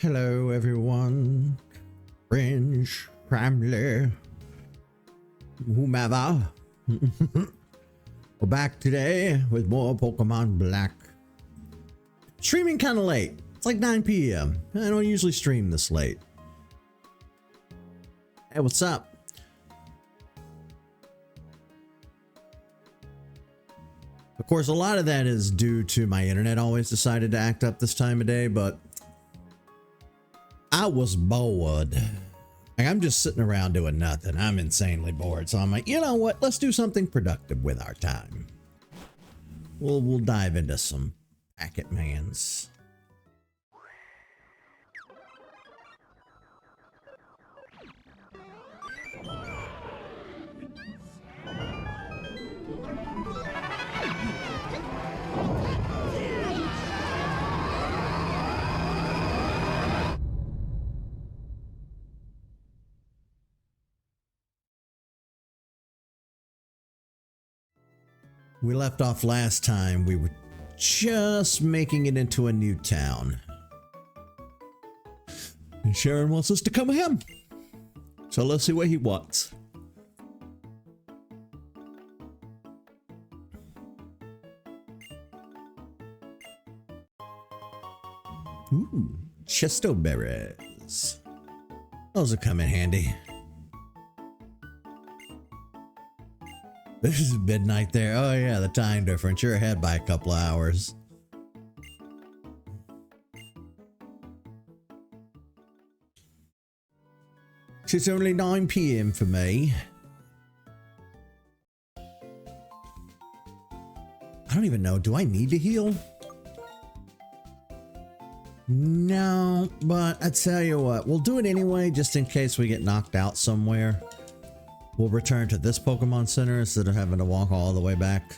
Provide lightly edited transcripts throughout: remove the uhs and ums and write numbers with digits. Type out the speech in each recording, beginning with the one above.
Hello everyone, friends, family, whomever. We're back today with more Pokemon Black. Streaming kind of late. It's like 9 p.m. I don't usually stream this late. Hey, what's up? Of course, a lot of that is due to my internet always decided to act up this time of day, but I was bored. Like, I'm just sitting around doing nothing. I'm insanely bored. So I'm like, you know what? Let's do something productive with our time. We'll dive into some Pac-Mans. We left off last time. We were just making it into a new town. And Sharon wants us to come with him. So let's see what he wants. Ooh, chesto berries. Those will come in handy. This is midnight there. Oh yeah, the time difference. You're ahead by a couple of hours. It's only 9 p.m. for me. I don't even know. Do I need to heal? No, but I tell you what, we'll do it anyway, just in case we get knocked out somewhere. We'll return to this Pokemon Center instead of having to walk all the way back.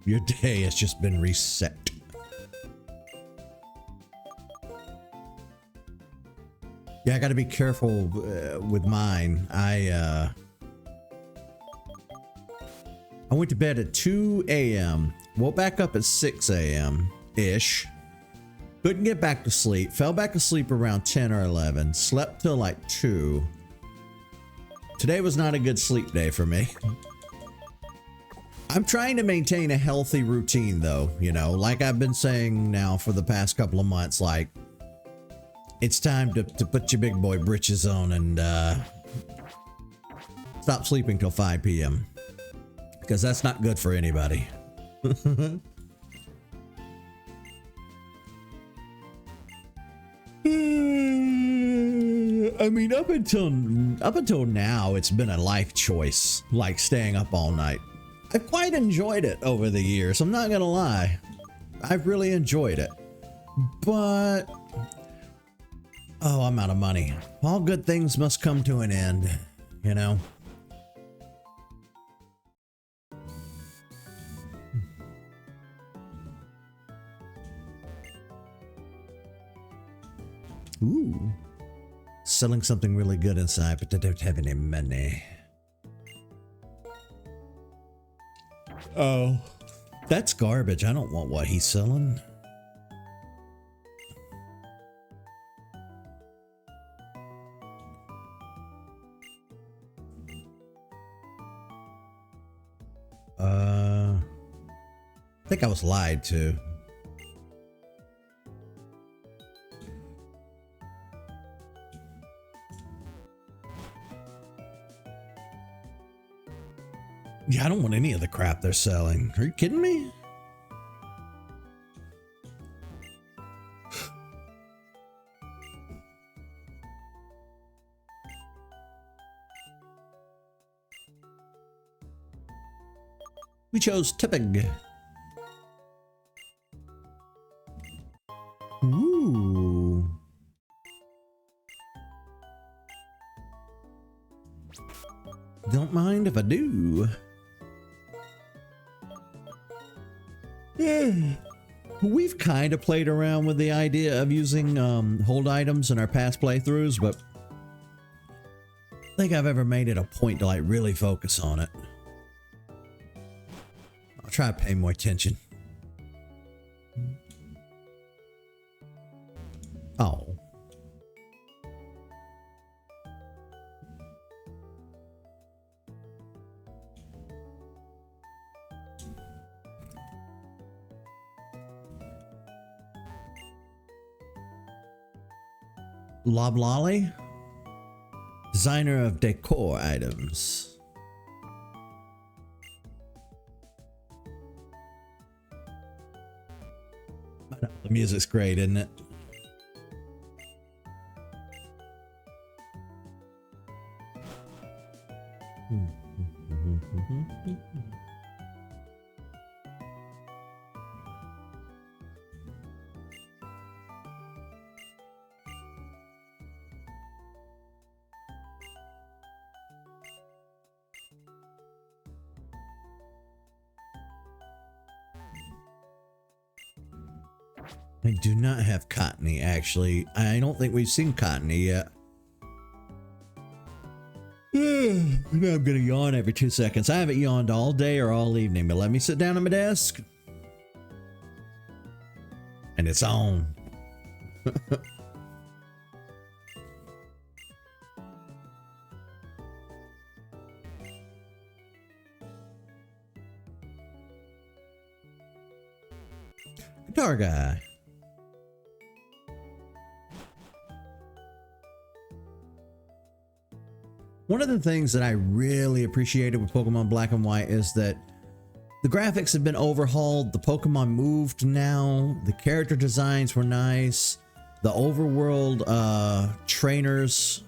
Your day has just been reset. Yeah, I gotta be careful with mine. I went to bed at 2 a.m. Woke back up at 6 a.m.-ish. Couldn't get back to sleep. Fell back asleep around 10 or 11. Slept till like 2. Today was not a good sleep day for me. I'm trying to maintain a healthy routine though, you know, like I've been saying now for the past couple of months, like, it's time to put your big boy britches on and stop sleeping till 5 p.m. because that's not good for anybody. I mean, up until now, it's been a life choice, like staying up all night. I've quite enjoyed it over the years. I'm not gonna lie. I've really enjoyed it, but oh, I'm out of money. All good things must come to an end, you know? Ooh. Selling something really good inside, but I don't have any money. Oh. That's garbage. I don't want what he's selling. I think I was lied to. Yeah, I don't want any of the crap they're selling. Are you kidding me? We chose tipping. Ooh. Don't mind if I do. We've kind of played around with the idea of using hold items in our past playthroughs, but I don't think I've ever made it a point to like really focus on it. I'll try to pay more attention. Oh. Loblolly, designer of decor items. I know, the music's great, isn't it? I do not have Cottony, actually. I don't think we've seen Cottony yet. I'm gonna yawn every 2 seconds. I haven't yawned all day or all evening, but let me sit down at my desk. And it's on. Guitar guy. One of the things that I really appreciated with Pokemon Black and White is that the graphics have been overhauled, the Pokemon moved now, the character designs were nice, the overworld trainers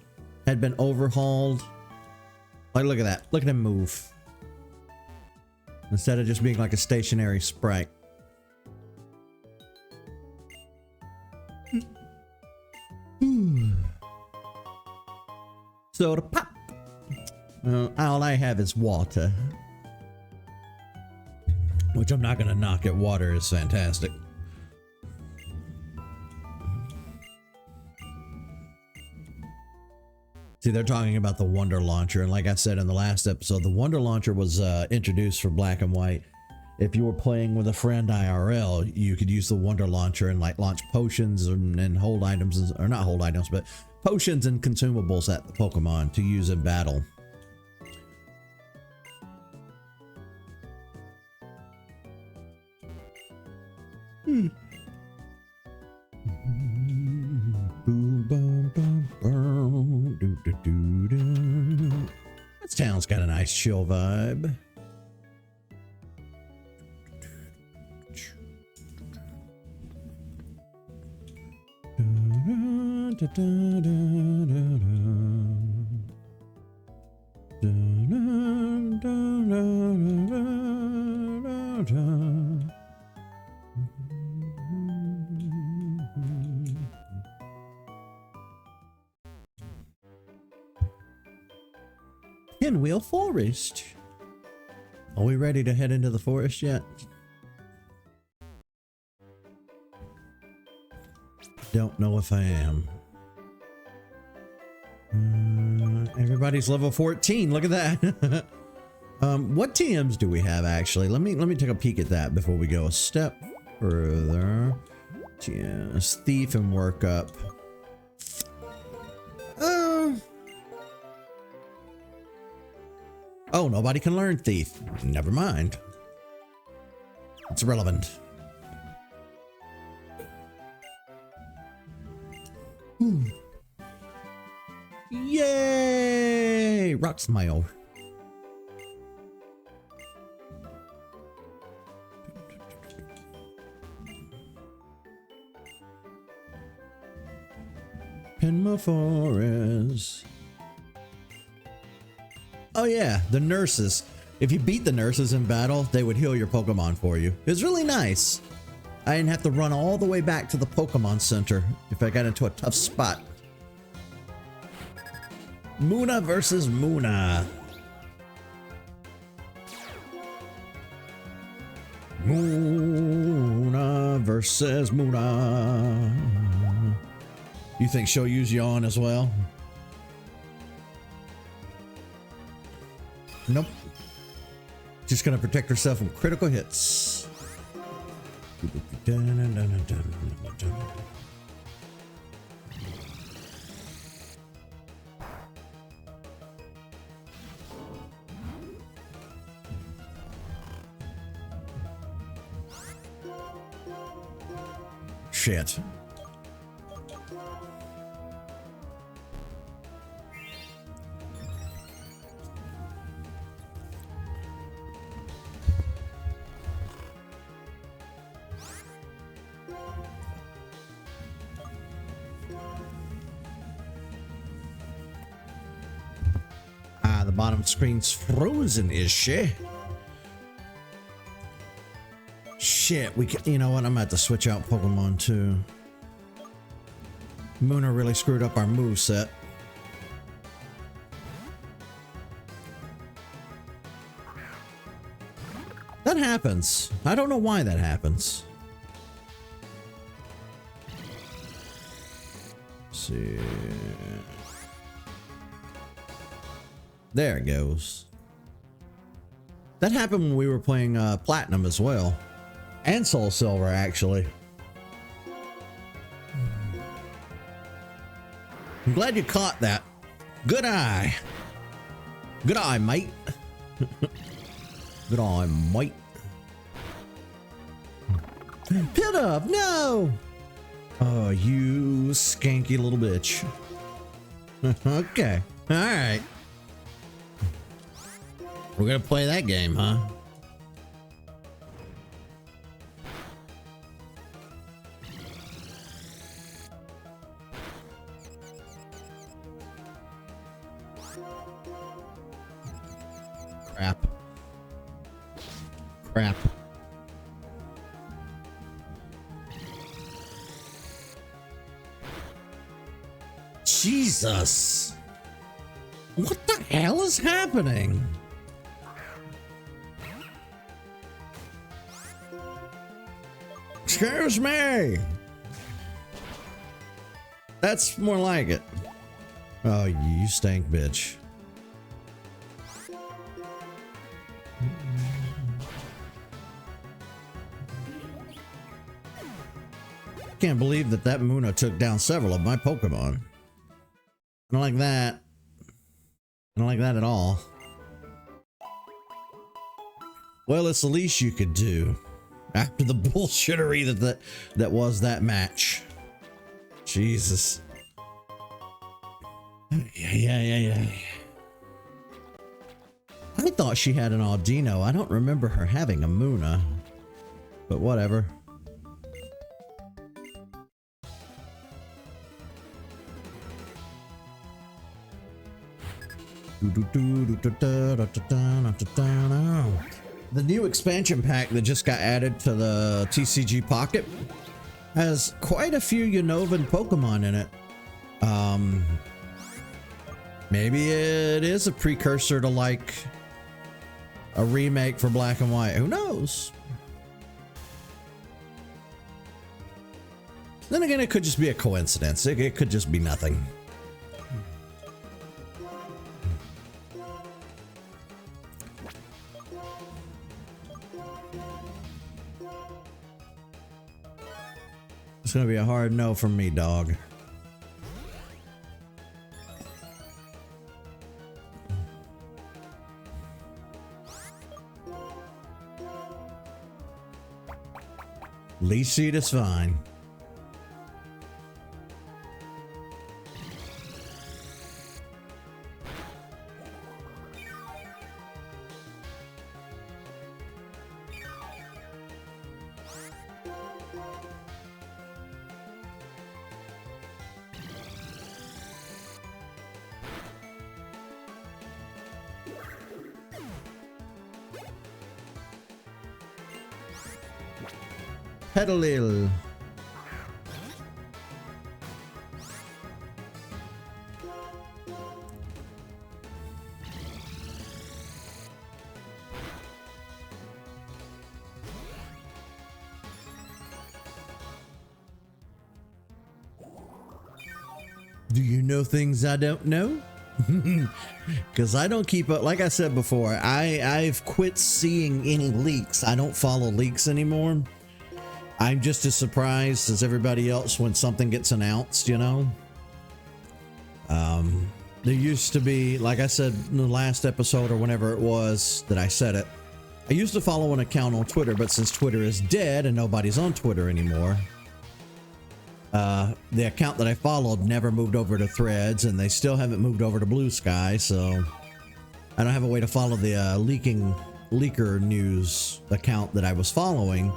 had been overhauled. Like, look at that. Look at him move. Instead of just being like a stationary sprite. Soda pop. All I have is water. Which I'm not gonna knock it. Water is fantastic. See, they're talking about the Wonder Launcher, and like I said in the last episode, the Wonder Launcher was introduced for Black and White. If you were playing with a friend IRL, you could use the Wonder Launcher and like launch potions and hold items, or not hold items, but potions and consumables at the Pokemon to use in battle. This town's got a nice chill vibe. Pinwheel Forest. Are we ready to head into the forest yet? Don't know if I am. Everybody's level 14. Look at that. What TMs do we have actually? Let me take a peek at that before we go a step further. Yes, thief and workup. Oh, nobody can learn thief. Never mind. It's irrelevant. Yay! Rock smile. Pinma Forest. Oh yeah, the nurses. If you beat the nurses in battle, they would heal your Pokemon for you. It was really nice. I didn't have to run all the way back to the Pokemon Center if I got into a tough spot. Muna versus Muna. Muna versus versus Muna. You think she'll use Yawn as well? Nope. Just gonna protect herself from critical hits. Shit. The bottom screen's frozen, is she? Shit, you know what? I'm about to switch out Pokemon too. Muna really screwed up our moveset. That happens. I don't know why that happens. Let's see. There it goes. That happened when we were playing Platinum as well. And Soul Silver, actually. I'm glad you caught that. Good eye. Good eye, mate. Good eye, mate. Pit up, no! Oh, you skanky little bitch. Okay, alright. We're gonna play that game, huh? Crap. Crap. Jesus! What the hell is happening? Excuse me! That's more like it. Oh, you stank bitch. Can't believe that Muna took down several of my Pokemon. I don't like that. I don't like that at all. Well, it's the least you could do after the bullshittery that was that match. Jesus. Yeah. I thought she had an Audino. I don't remember her having a Muna, but whatever. The new expansion pack that just got added to the TCG Pocket has quite a few Unovan Pokemon in it. Maybe it is a precursor to like a remake for Black and White. Who knows? Then again, it could just be a coincidence. It could just be nothing. It's gonna be a hard no from me, dog. Leaf seed is fine. Pedalil. Do you know things I don't know? Because I don't keep up. Like I said before, I've quit seeing any leaks. I don't follow leaks anymore. I'm just as surprised as everybody else when something gets announced, you know? There used to be, like I said in the last episode or whenever it was that I said it, I used to follow an account on Twitter, but since Twitter is dead and nobody's on Twitter anymore, the account that I followed never moved over to Threads, and they still haven't moved over to Blue Sky, so I don't have a way to follow the leaker news account that I was following.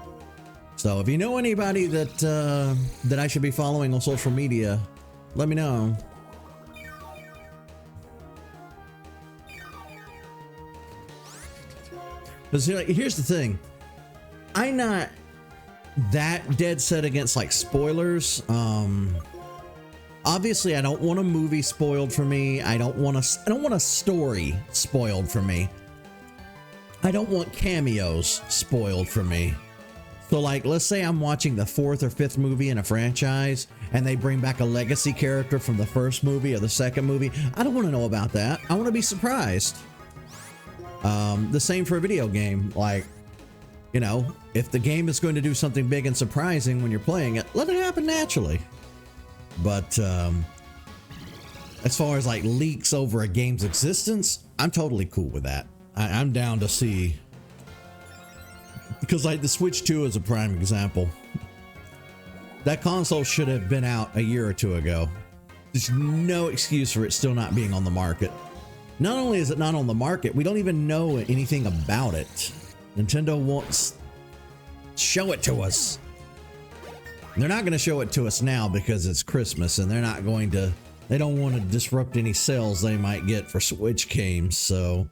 So if you know anybody that that I should be following on social media, let me know. Because here's the thing, I'm not that dead set against like spoilers. Obviously I don't want a movie spoiled for me. I don't want a story spoiled for me. I don't want cameos spoiled for me. So like, let's say I'm watching the 4th or 5th movie in a franchise and they bring back a legacy character from the first movie or the second movie. I don't want to know about that. I want to be surprised. The same for a video game. Like, you know, if the game is going to do something big and surprising when you're playing it, let it happen naturally. But as far as like leaks over a game's existence, I'm totally cool with that. I'm down to see. Because like the Switch 2 is a prime example. That console should have been out a year or two ago. There's no excuse for it still not being on the market. Not only is it not on the market, we don't even know anything about it. Nintendo wants to show it to us. They're not going to show it to us now because it's Christmas, and they're not going to, they don't want to disrupt any sales they might get for Switch games. So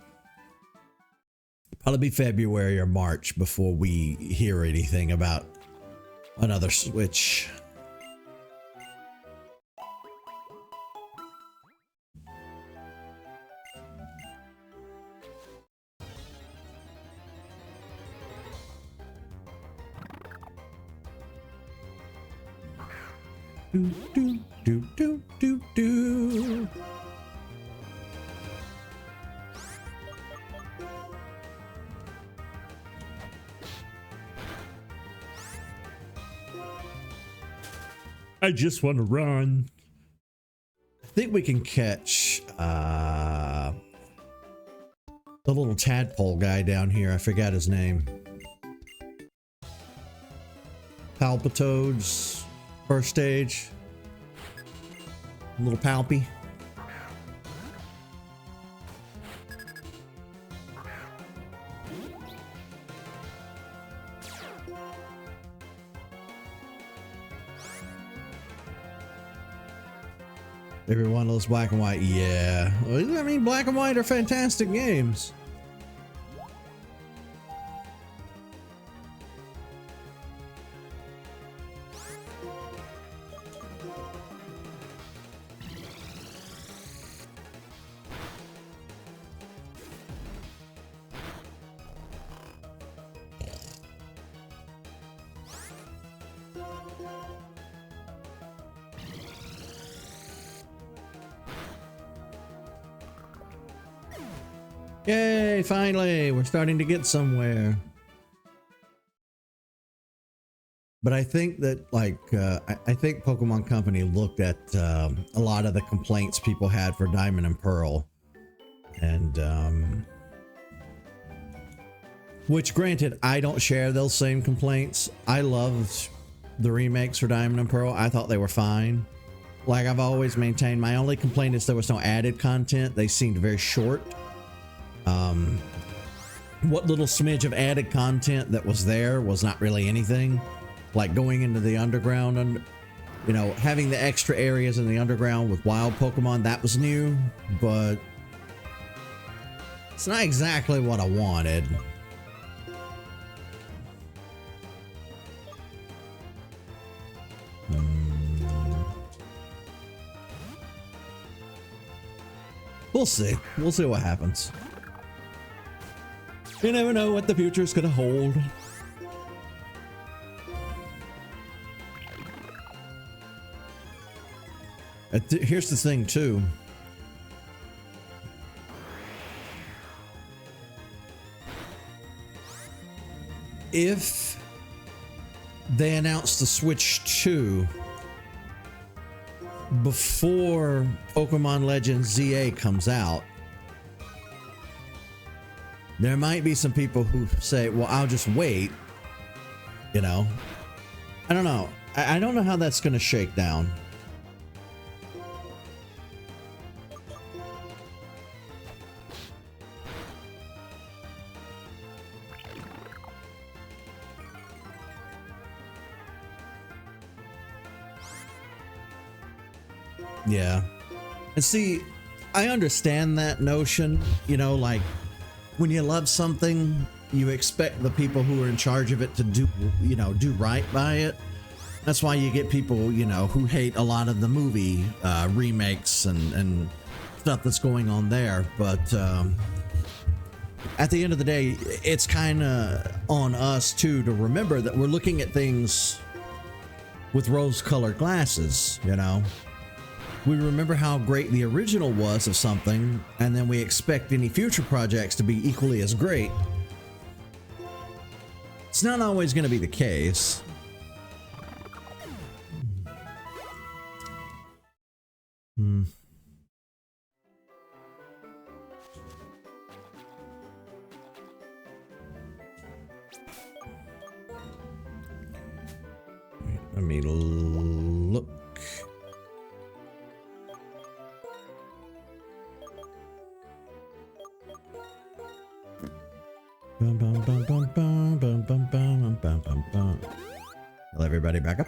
probably be February or March before we hear anything about another Switch. Do, do, do, do, do, do. I just want to run. I think we can catch the little tadpole guy down here. I forgot his name. Palpitoads. First stage. Little Palpy. Every one of those black and white. Yeah. I mean, black and white are fantastic games. Yay, finally, we're starting to get somewhere. But I think that, like, I think Pokemon Company looked at a lot of the complaints people had for Diamond and Pearl. And, which granted, I don't share those same complaints. I loved the remakes for Diamond and Pearl. I thought they were fine. Like I've always maintained, my only complaint is there was no added content. They seemed very short. What little smidge of added content that was there was not really anything. Like going into the underground and, you know, having the extra areas in the underground with wild Pokemon, that was new, but it's not exactly what I wanted. We'll see. We'll see what happens. You never know what the future is going to hold. Here's the thing too. If they announce the Switch 2 before Pokemon Legends ZA comes out, there might be some people who say, well, I'll just wait. You know, I don't know. I don't know how that's going to shake down. Yeah. And see, I understand that notion, you know, like when you love something, you expect the people who are in charge of it to do, you know, do right by it. That's why you get people, you know, who hate a lot of the movie remakes and stuff that's going on there. But at the end of the day, it's kind of on us too to remember that we're looking at things with rose-colored glasses, you know. We remember how great the original was of something, and then we expect any future projects to be equally as great. It's not always going to be the case. Let me look. Well, everybody back up.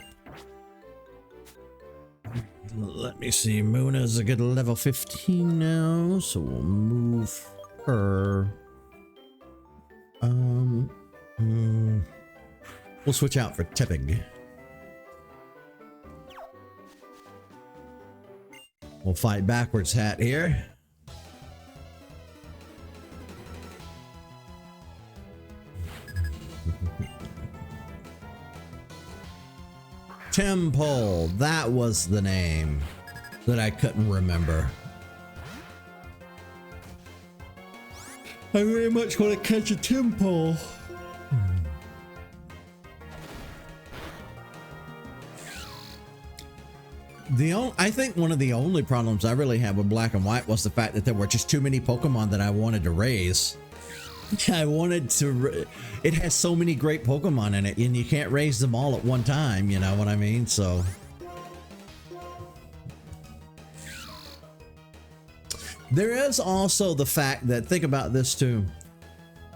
Let me see. Muna's a good level 15 now, so we'll move her. We'll switch out for Tepig. We'll fight backwards hat here. Temple, that was the name that I couldn't remember. I very much want to catch a Temple. I think one of the only problems I really had with Black and White was the fact that there were just too many Pokemon that I wanted to raise. I wanted to. It has so many great Pokemon in it, and you can't raise them all at one time. You know what I mean? So. There is also the fact that, think about this too.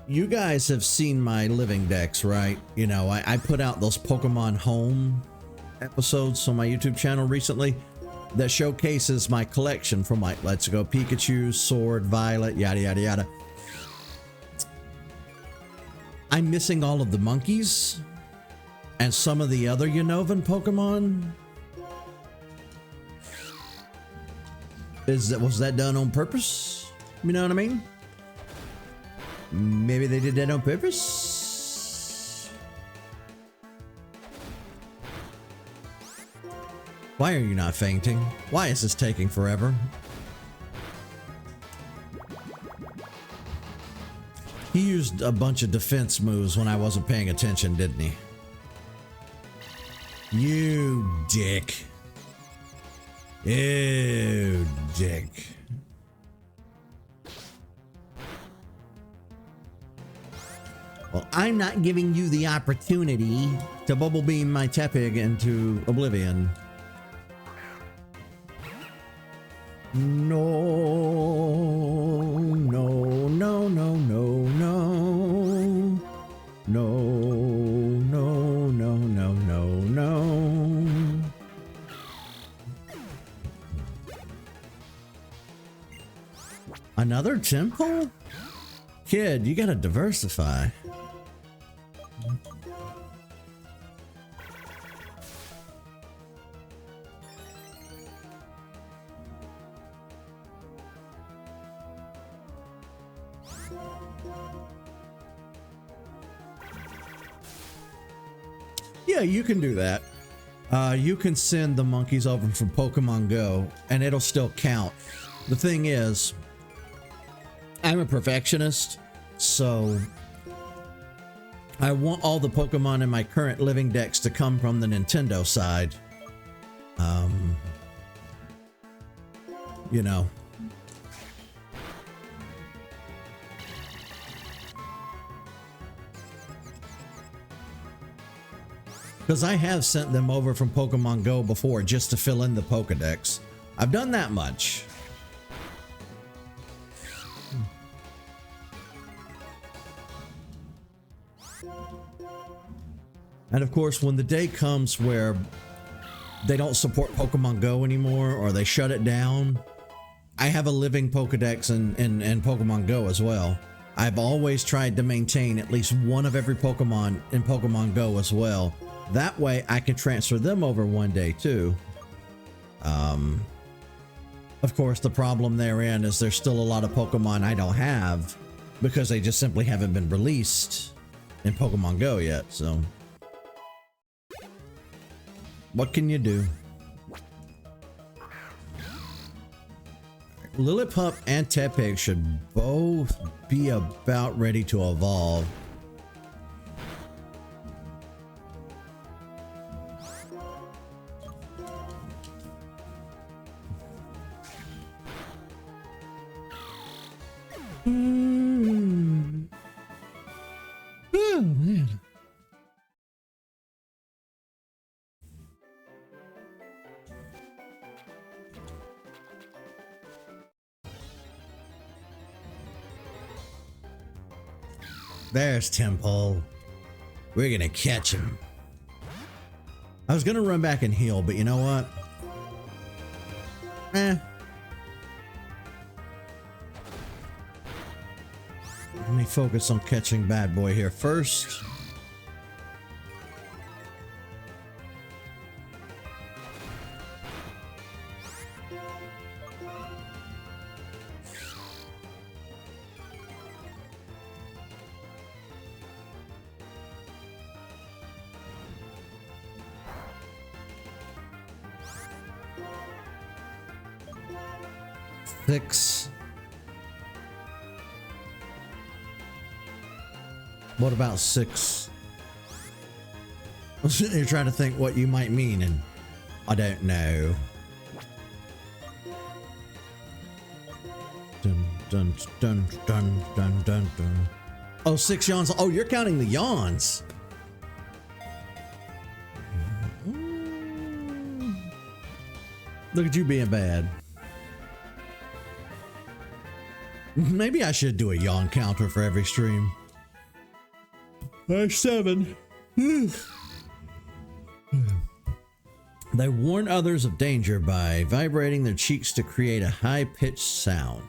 You guys have seen my living decks, right? You know, I put out those Pokemon Home episodes on my YouTube channel recently that showcases my collection from like Let's Go Pikachu, Sword, Violet, yada yada yada. I'm missing all of the monkeys and some of the other Unnovan Pokemon. Was that done on purpose? You know what I mean? Maybe they did that on purpose. Why are you not fainting? Why is this taking forever? He used a bunch of defense moves when I wasn't paying attention, didn't he? You dick. You dick. Well, I'm not giving you the opportunity to bubble beam my Tepig into oblivion. No, no, no, no, no, no. No, no, no, no, no, no. Another temple? Kid, you gotta diversify. Yeah, you can do that. You can send the monkeys over from Pokemon Go and it'll still count. The thing is, I'm a perfectionist, so I want all the Pokemon in my current living dex to come from the Nintendo side. You know. Because I have sent them over from Pokemon Go before just to fill in the Pokedex. I've done that much. And of course, when the day comes where they don't support Pokemon Go anymore or they shut it down, I have a living Pokedex in Pokemon Go as well. I've always tried to maintain at least one of every Pokemon in Pokemon Go as well. That way I can transfer them over one day too. Of course, the problem therein is there's still a lot of Pokemon I don't have because they just simply haven't been released in Pokemon Go yet, so what can you do? Lillipup and Tepig should both be about ready to evolve. Oh, man. There's Temple. We're gonna catch him. I was gonna run back and heal, but you know what? Let me focus on catching Bad Boy here first. Six. What about six? I'm sitting here trying to think what you might mean, and I don't know. Dun dun dun dun dun dun dun. Oh, 6 yawns. Oh, you're counting the yawns. Look at you being bad. Maybe I should do a yawn counter for every stream. There's 7. They warn others of danger by vibrating their cheeks to create a high-pitched sound.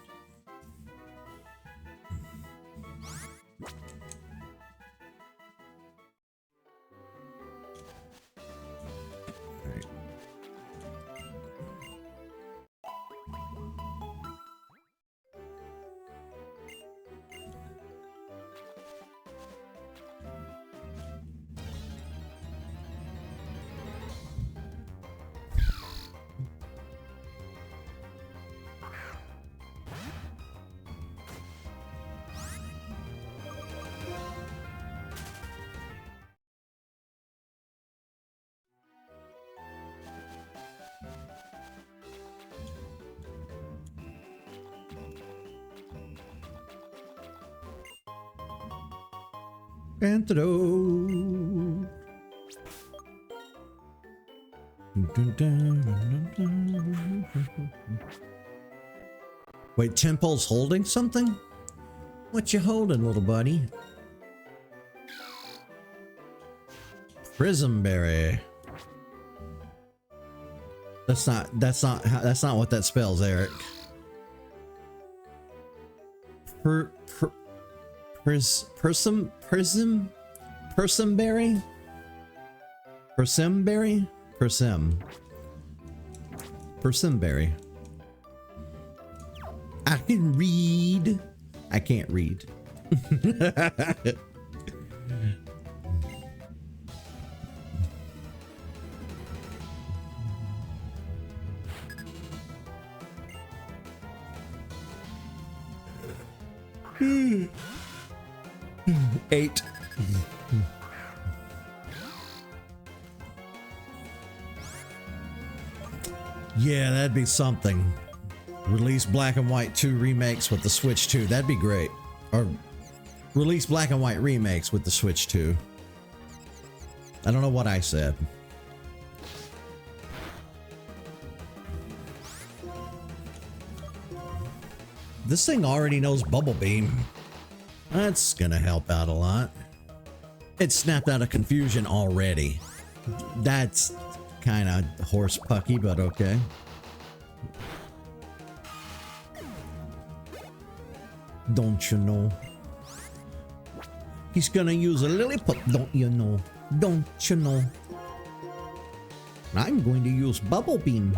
Antidote. Wait, Temple's holding something? What you holding, little buddy? Prismberry. That's not what that spells, Eric. Persimberry? Persimberry. I can read. I can't read. 8. Yeah, that'd be something. Release Black and White 2 remakes with the Switch 2. That'd be great. Or release Black and White remakes with the Switch 2. I don't know what I said. This thing already knows Bubble Beam. That's gonna help out a lot. It snapped out of confusion already. That's kind of horse pucky, but okay. Don't you know? He's gonna use a Lilliput, don't you know? Don't you know? I'm going to use Bubble Beam.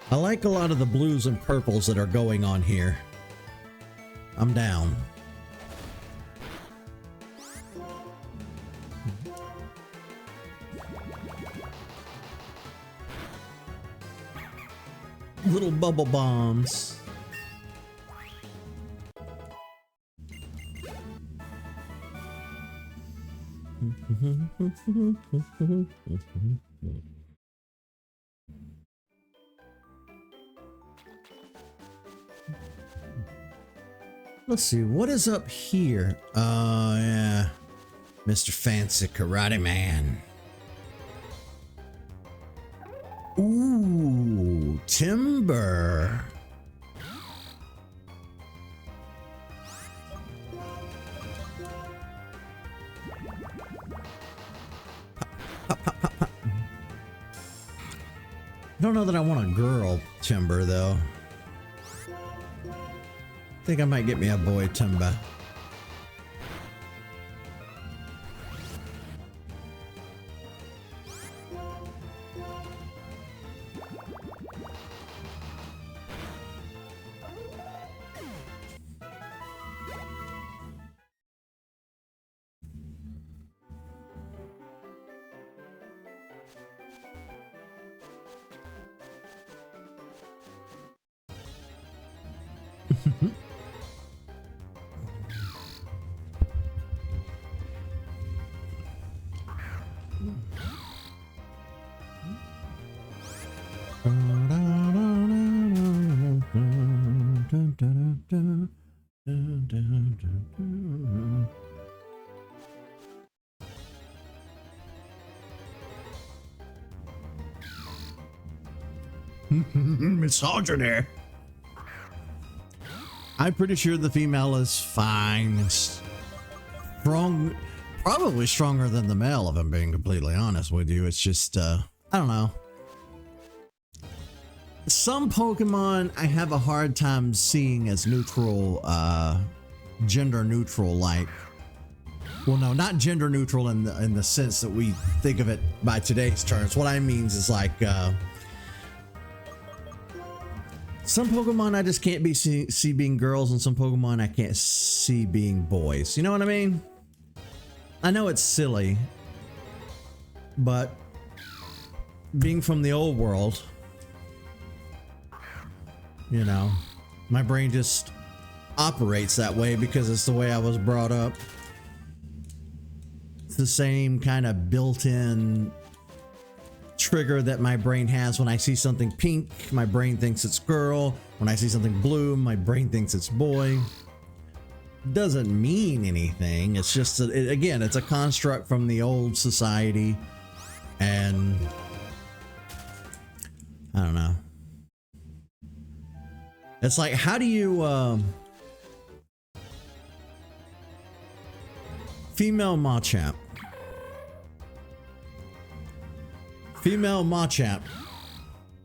I like a lot of the blues and purples that are going on here. I'm down. Little bubble bombs. Let's see, what is up here? Yeah. Mr. Fancy Karate Man. Ooh, timber. I don't know that I want a girl timber though. I think I might get me a boy timber. Misogyny. I'm pretty sure the female is fine. Strong, probably stronger than the male, if I'm being completely honest with you. It's just, I don't know. Some Pokemon I have a hard time seeing as neutral, gender neutral, like, well, no, not gender neutral in the sense that we think of it by today's terms. What I mean is like, some Pokemon I just can't see being girls, and some Pokemon I can't see being boys. You know what I mean? I know it's silly, but being from the old world, you know, my brain just operates that way because it's the way I was brought up. It's the same kind of built-in trigger that my brain has. When I see something pink, my brain thinks it's girl. When I see something blue, my brain thinks it's boy. Doesn't mean anything. It's just again, it's a construct from the old society, and I don't know. It's like, how do you female Machamp. Female Machamp.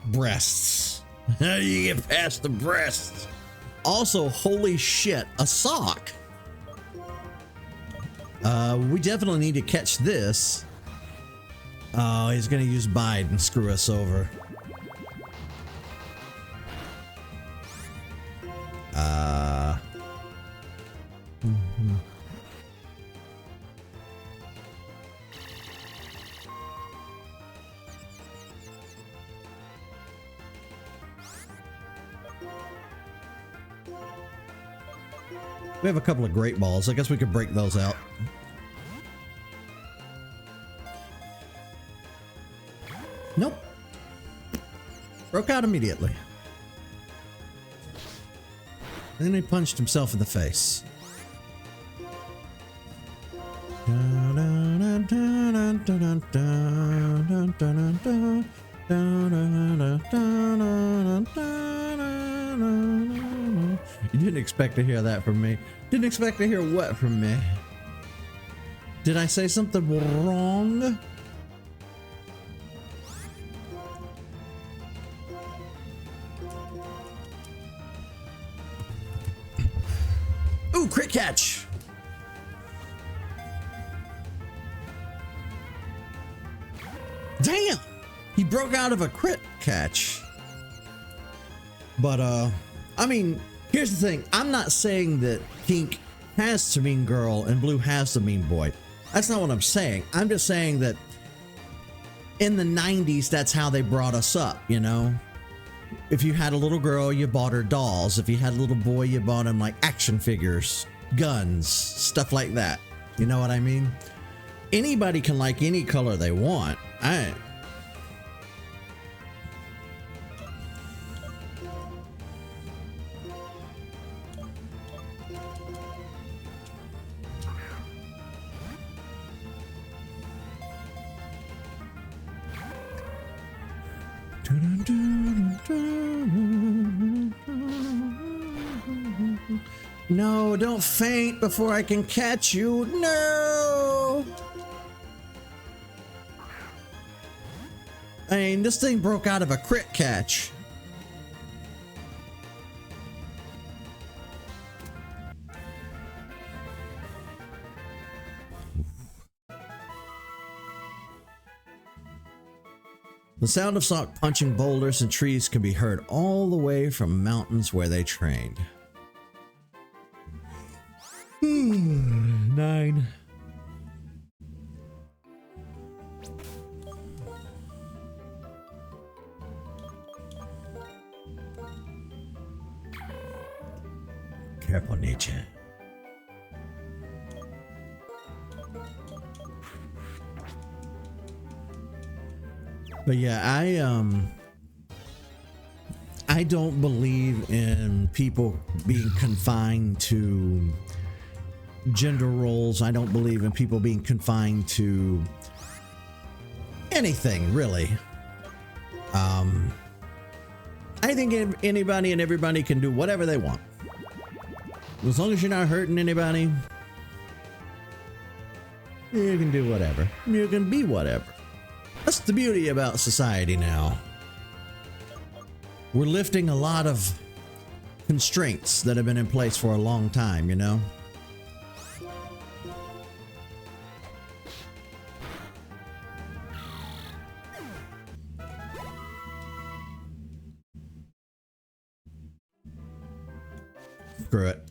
Breasts. How do you get past the breasts? Also, holy shit, a sock. We definitely need to catch this. Oh, he's gonna use Bide and screw us over. We have a couple of great balls. I guess we could break those out. Nope. Broke out immediately. Then he punched himself in the face. You didn't expect to hear that from me. Didn't expect to hear what from me? Did I say something wrong? Ooh, crit catch! Damn! He broke out of a crit catch. But, I mean, here's the thing. I'm not saying that pink has to mean girl and blue has to mean boy. That's not what I'm saying. I'm just saying that in the 90s, that's how they brought us up, you know? If you had a little girl, you bought her dolls. If you had a little boy, you bought him like action figures, guns, stuff like that. You know what I mean? Anybody can like any color they want. No, don't faint before I can catch you. No! I mean, this thing broke out of a crit catch. The sound of Sock punching boulders and trees can be heard all the way from mountains where they trained. 9. Careful, nature. But yeah, I don't believe in people being confined to gender roles. I don't believe in people being confined to anything, really. I think anybody and everybody can do whatever they want. As long as you're not hurting anybody, you can do whatever. You can be whatever. That's the beauty about society now. We're lifting a lot of constraints that have been in place for a long time, you know? Screw it.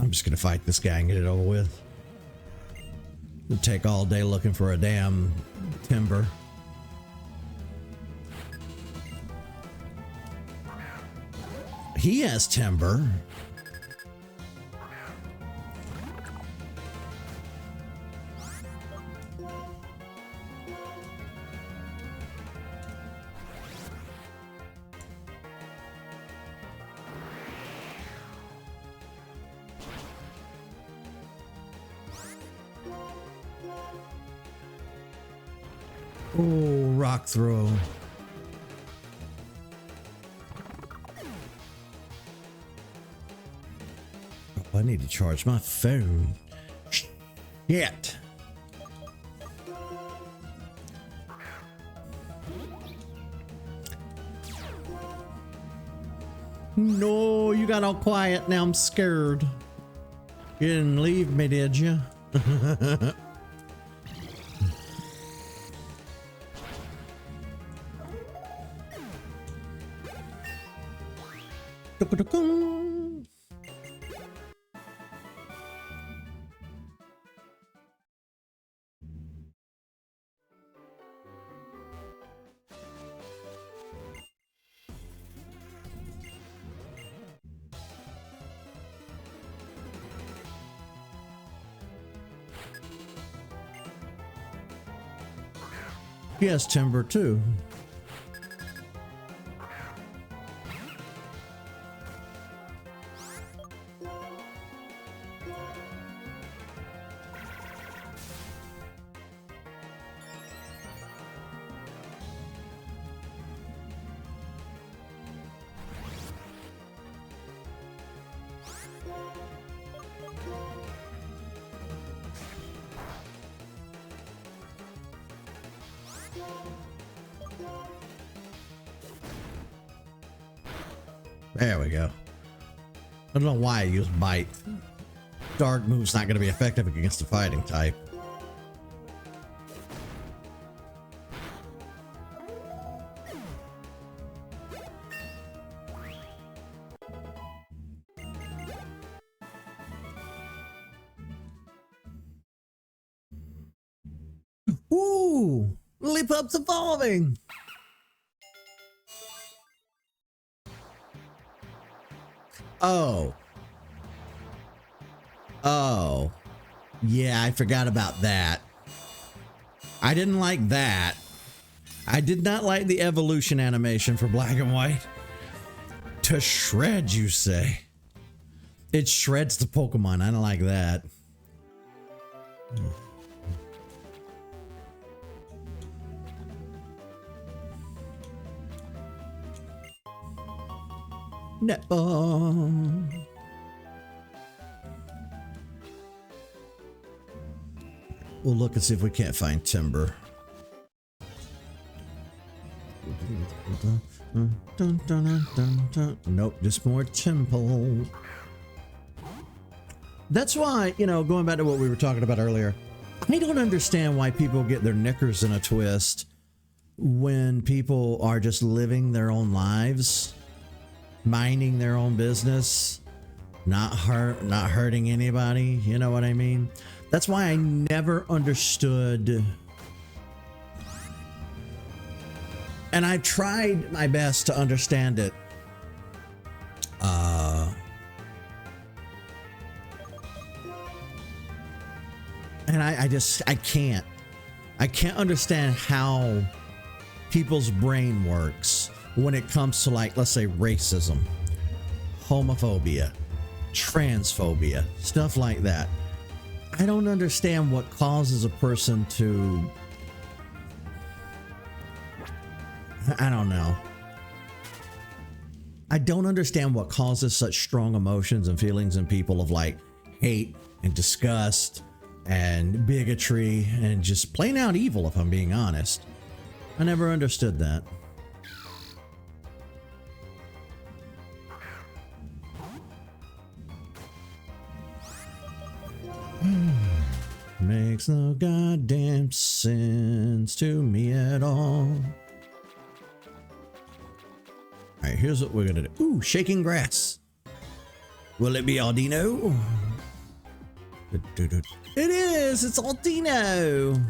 I'm just gonna fight this guy and get it over with. It'll take all day looking for a damn timber. He has timber. Oh, rock throw. Oh, I need to charge my phone. Shit. No, you got all quiet. Now I'm scared. You didn't leave me, did you? He has timber too. There we go. I don't know why I use bite. Dark move's not going to be effective against the fighting type. Ooh! Lillipup's evolving! Oh. Oh. Yeah, I forgot about that. I didn't like that. I did not like the evolution animation for Black and White. To shred, you say? It shreds the Pokemon. I don't like that. Netball. We'll look and see if we can't find timber. Nope, just more temple. That's why, you know, going back to what we were talking about earlier, I don't understand why people get their knickers in a twist when people are just living their own lives, minding their own business, not hurting anybody. You know what I mean? That's why I never understood, and I've tried my best to understand it. And I can't understand how people's brain works when it comes to, like, let's say racism, homophobia, transphobia, stuff like that. I don't understand what causes a person to, I don't know. I don't understand what causes such strong emotions and feelings in people of, like, hate and disgust and bigotry and just plain out evil, if I'm being honest. I never understood that. Makes no goddamn sense to me at all. Alright, here's what we're gonna do. Ooh, shaking grass. Will it be Aldino? It is! It's Aldino!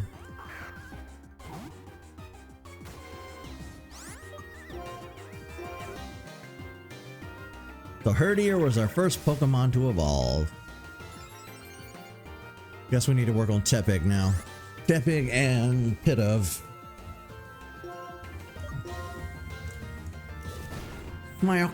So Herdier was our first Pokemon to evolve. Guess we need to work on Tepig now. Tepig and Pidove. Smile.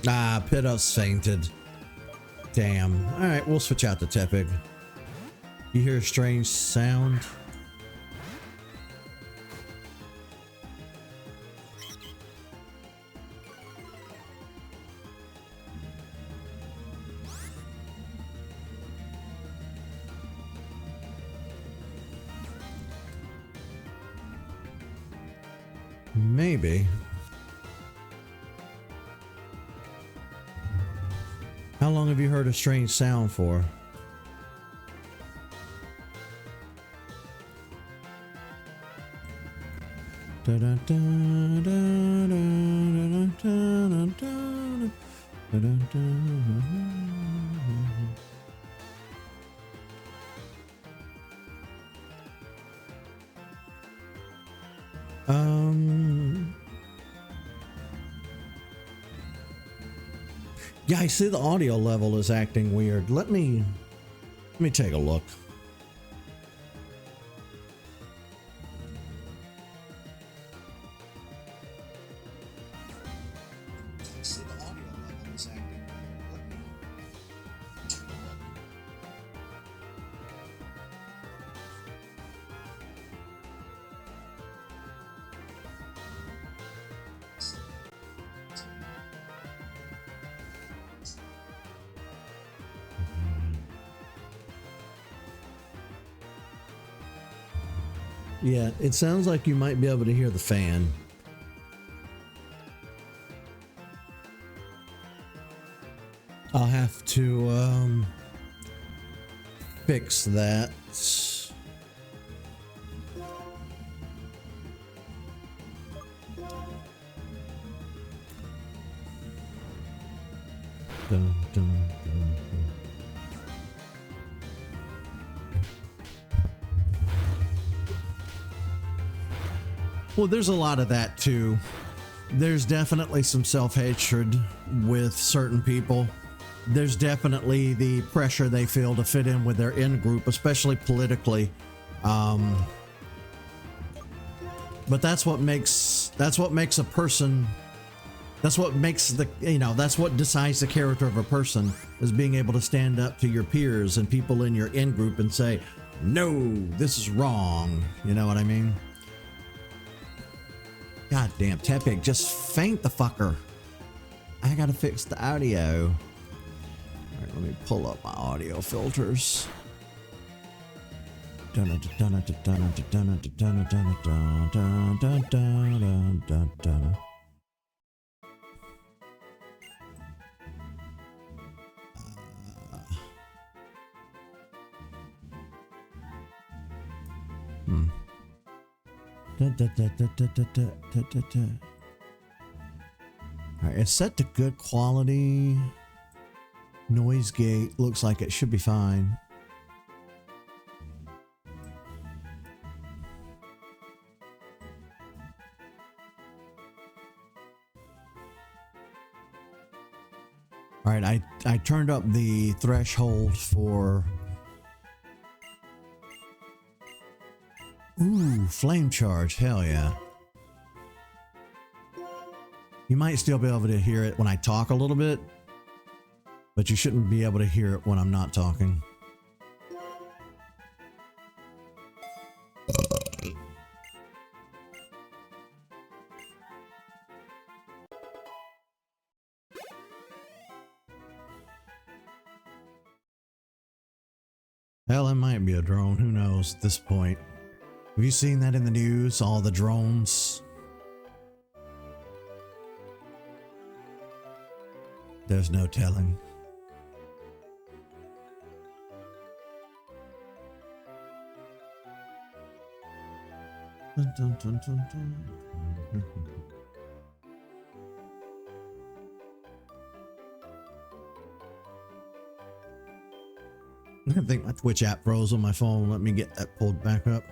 Ah, Pidove's fainted. Damn. Alright, we'll switch out to Tepig. You hear a strange sound? Maybe. How long have you heard a strange sound for? Yeah, I see the audio level is acting weird. Let me take a look. Yeah, it sounds like you might be able to hear the fan. I'll have to fix that. Dun, dun, dun, dun. Well, there's a lot of that too. There's definitely some self-hatred with certain people. There's definitely the pressure they feel to fit in with their in-group, especially politically. But that's what makes a person. That's what makes that's what decides the character of a person, is being able to stand up to your peers and people in your in-group and say, no, this is wrong. You know what I mean? God damn, Tepig, just faint the fucker. I gotta fix the audio. Alright, let me pull up my audio filters. Alright, it's set to good quality. Noise gate looks like it should be fine. Alright, I turned up the threshold for... Ooh, flame charge, hell yeah. You might still be able to hear it when I talk a little bit, but you shouldn't be able to hear it when I'm not talking. Hell, it might be a drone, who knows at this point. Have you seen that in the news, all the drones? There's no telling. Dun, dun, dun, dun, dun. I think my Twitch app froze on my phone. Let me get that pulled back up.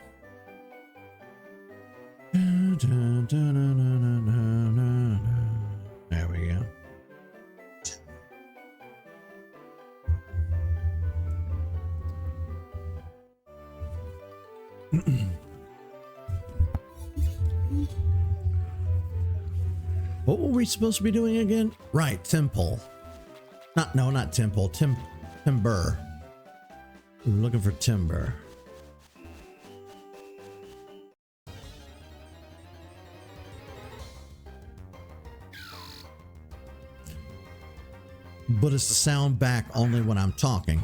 There we go. What were we supposed to be doing again? Right, temple. Not temple. Timber. We're looking for timber. But it's the sound back only when I'm talking.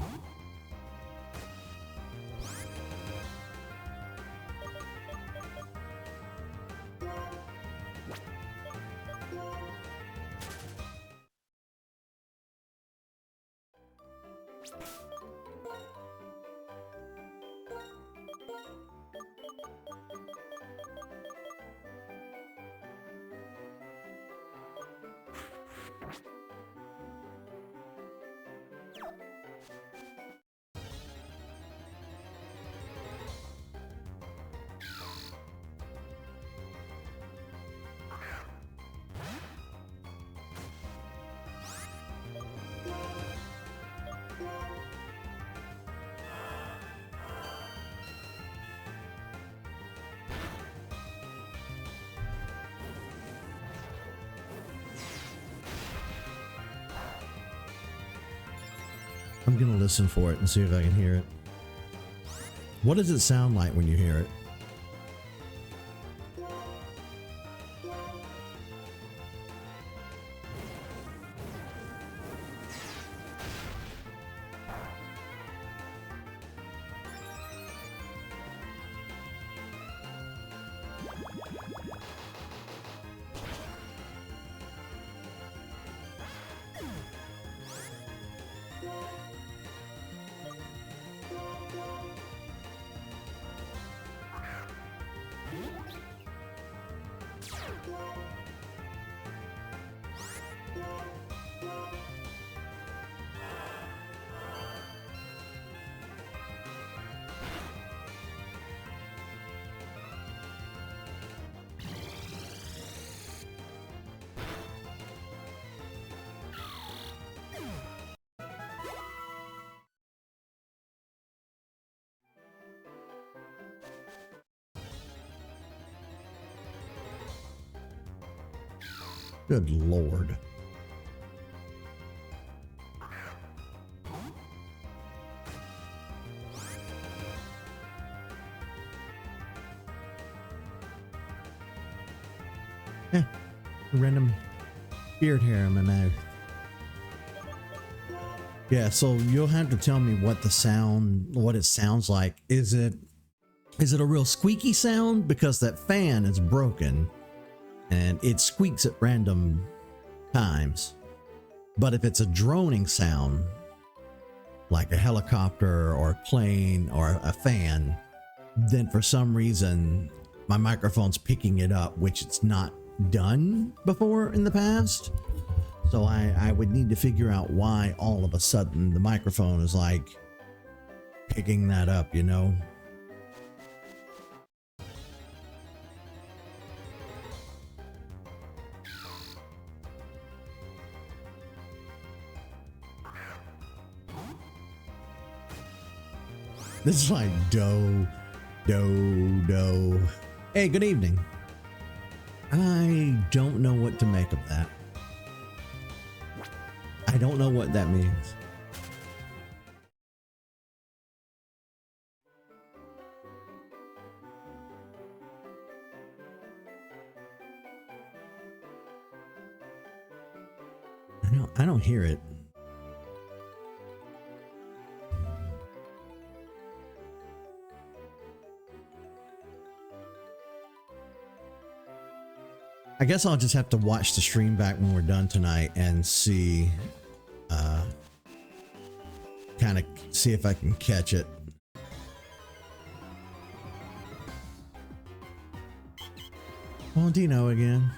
I'm gonna listen for it and see if I can hear it. What does it sound like when you hear it? Good Lord. Yeah, random beard hair in my mouth. Yeah, so you'll have to tell me what it sounds like. Is it a real squeaky sound? Because that fan is broken and it squeaks at random times. But if it's a droning sound, like a helicopter or a plane or a fan, then for some reason my microphone's picking it up, which it's not done before in the past. So I would need to figure out why all of a sudden the microphone is like picking that up, you know? This is like do. Hey, good evening. I don't know what to make of that. I don't know what that means. I don't hear it. I guess I'll just have to watch the stream back when we're done tonight and see, kind of see if I can catch it. Oh, Dino again.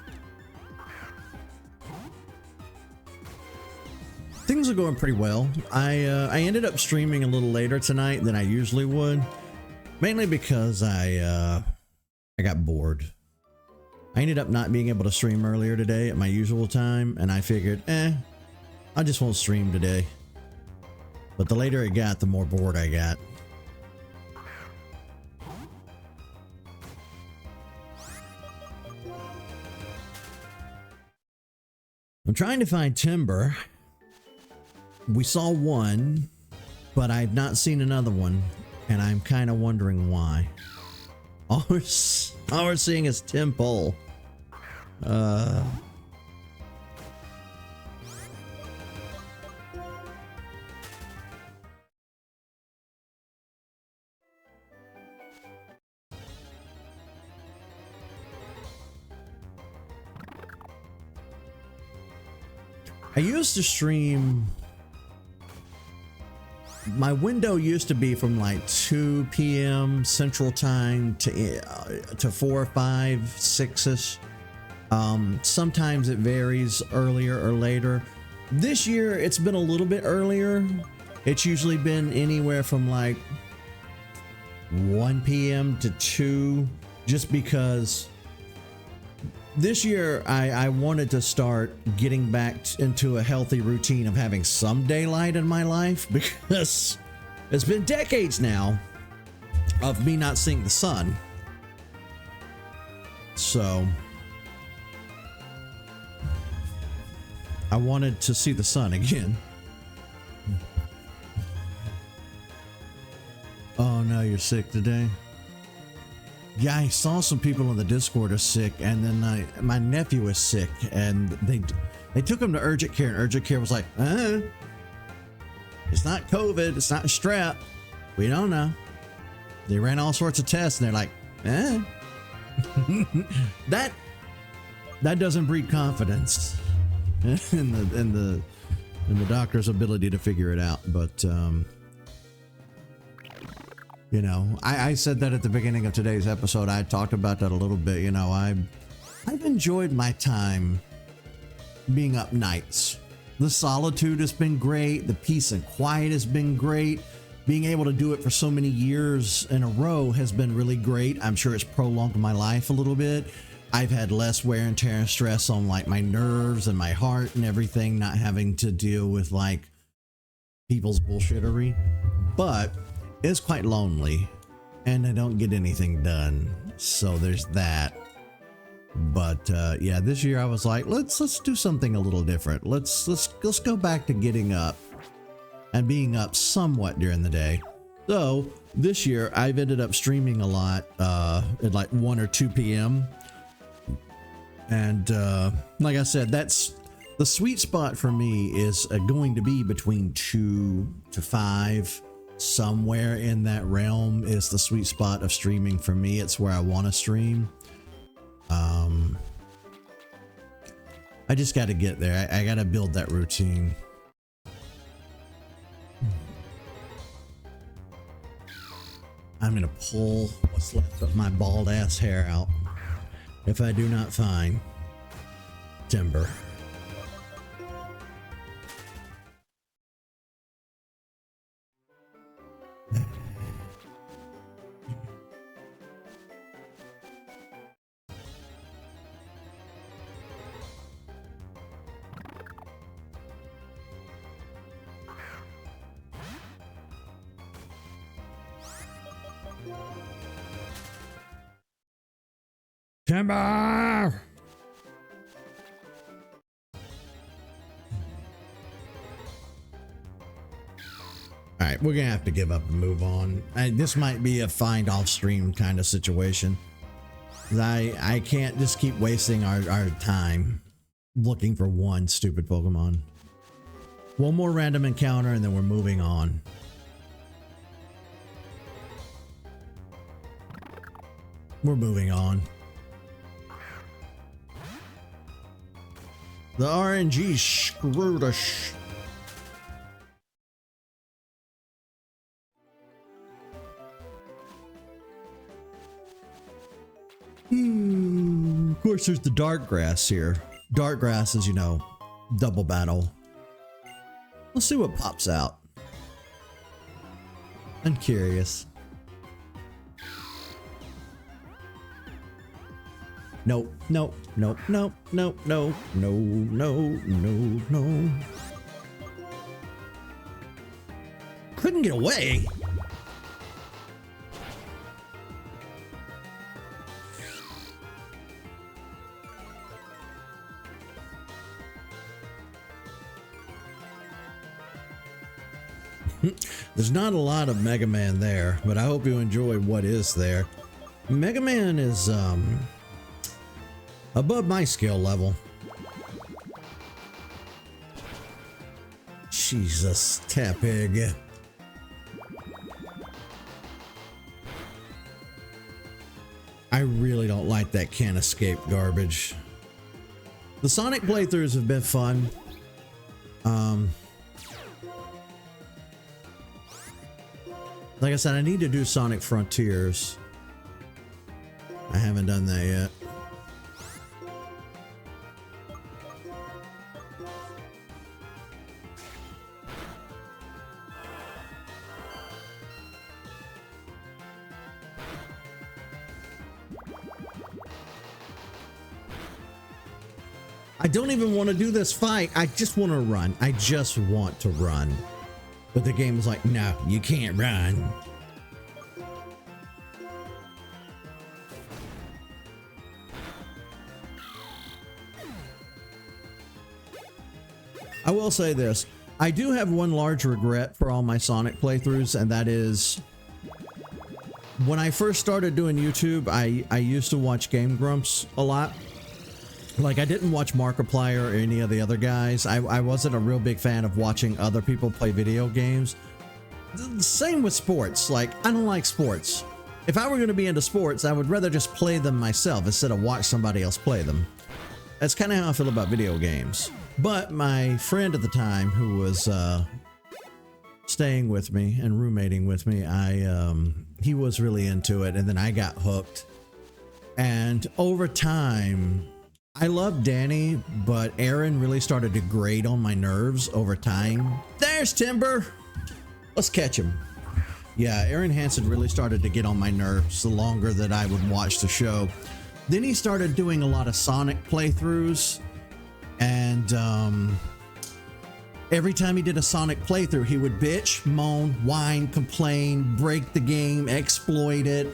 Things are going pretty well. I ended up streaming a little later tonight than I usually would, mainly because I got bored. I ended up not being able to stream earlier today at my usual time, and I figured, I just won't stream today. But the later it got, the more bored I got. I'm trying to find timber. We saw one, but I've not seen another one, and I'm kind of wondering why. All we're seeing is temple. I used to stream. My window used to be from like 2 p.m. Central Time to 4, 5, 6ish. Sometimes it varies earlier or later. This year it's been a little bit earlier. It's usually been anywhere from like 1 p.m. to 2, just because this year I wanted to start getting back into a healthy routine of having some daylight in my life, because it's been decades now of me not seeing the sun. So I wanted to see the sun again. you're sick today? Yeah, I saw some people in the Discord are sick, and then my nephew is sick, and they took him to urgent care, and urgent care was like, it's not COVID, it's not a strep. We don't know. They ran all sorts of tests, and they're like, that doesn't breed confidence in the doctor's ability to figure it out. But you know, I said that at the beginning of today's episode. I talked about that a little bit. You know, I've enjoyed my time being up nights. The solitude has been great. The peace and quiet has been great. Being able to do it for so many years in a row has been really great. I'm sure it's prolonged my life a little bit. I've had less wear and tear and stress on like my nerves and my heart and everything, not having to deal with like people's bullshittery. But it's quite lonely and I don't get anything done. So there's that. But yeah, this year I was like, let's do something a little different. Let's go back to getting up and being up somewhat during the day. So this year I've ended up streaming a lot at like 1 or 2 p.m. And like I said, that's the sweet spot for me is going to be between 2 to 5. Somewhere in that realm is the sweet spot of streaming for me. It's where I want to stream. I just got to get there. I got to build that routine. I'm going to pull what's left of my bald ass hair out if I do not find timber. Timber! Alright, we're gonna have to give up and move on. This might be a find off stream kind of situation. I can't just keep wasting our time looking for one stupid Pokemon. One more random encounter and then we're moving on. We're moving on. The RNG screwed us. Of course, there's the dark grass here. Dark grass is, you know, double battle. Let's see what pops out. I'm curious. Nope, nope, nope, nope, nope, no, no, no, no, no. Couldn't get away. There's not a lot of Mega Man there, but I hope you enjoy what is there. Mega Man is, above my skill level. Jesus, Tapig. I really don't like that can't escape garbage. The Sonic playthroughs have been fun. Like I said, I need to do Sonic Frontiers. I haven't done that yet. I don't even want to do this fight. I just want to run. I just want to run. But the game is like, no, you can't run. I will say this. I do have one large regret for all my Sonic playthroughs, and that is when I first started doing YouTube, I used to watch Game Grumps a lot. Like, I didn't watch Markiplier or any of the other guys. I wasn't a real big fan of watching other people play video games. Same with sports. Like, I don't like sports. If I were going to be into sports, I would rather just play them myself instead of watch somebody else play them. That's kind of how I feel about video games. But my friend at the time, who was staying with me and roommating with me, he was really into it, and then I got hooked. And over time, I love Danny, but Aaron really started to grate on my nerves over time. There's Timber. Let's catch him. Yeah, Aaron Hansen really started to get on my nerves the longer that I would watch the show. Then he started doing a lot of Sonic playthroughs, and every time he did a Sonic playthrough, he would bitch, moan, whine, complain, break the game, exploit it,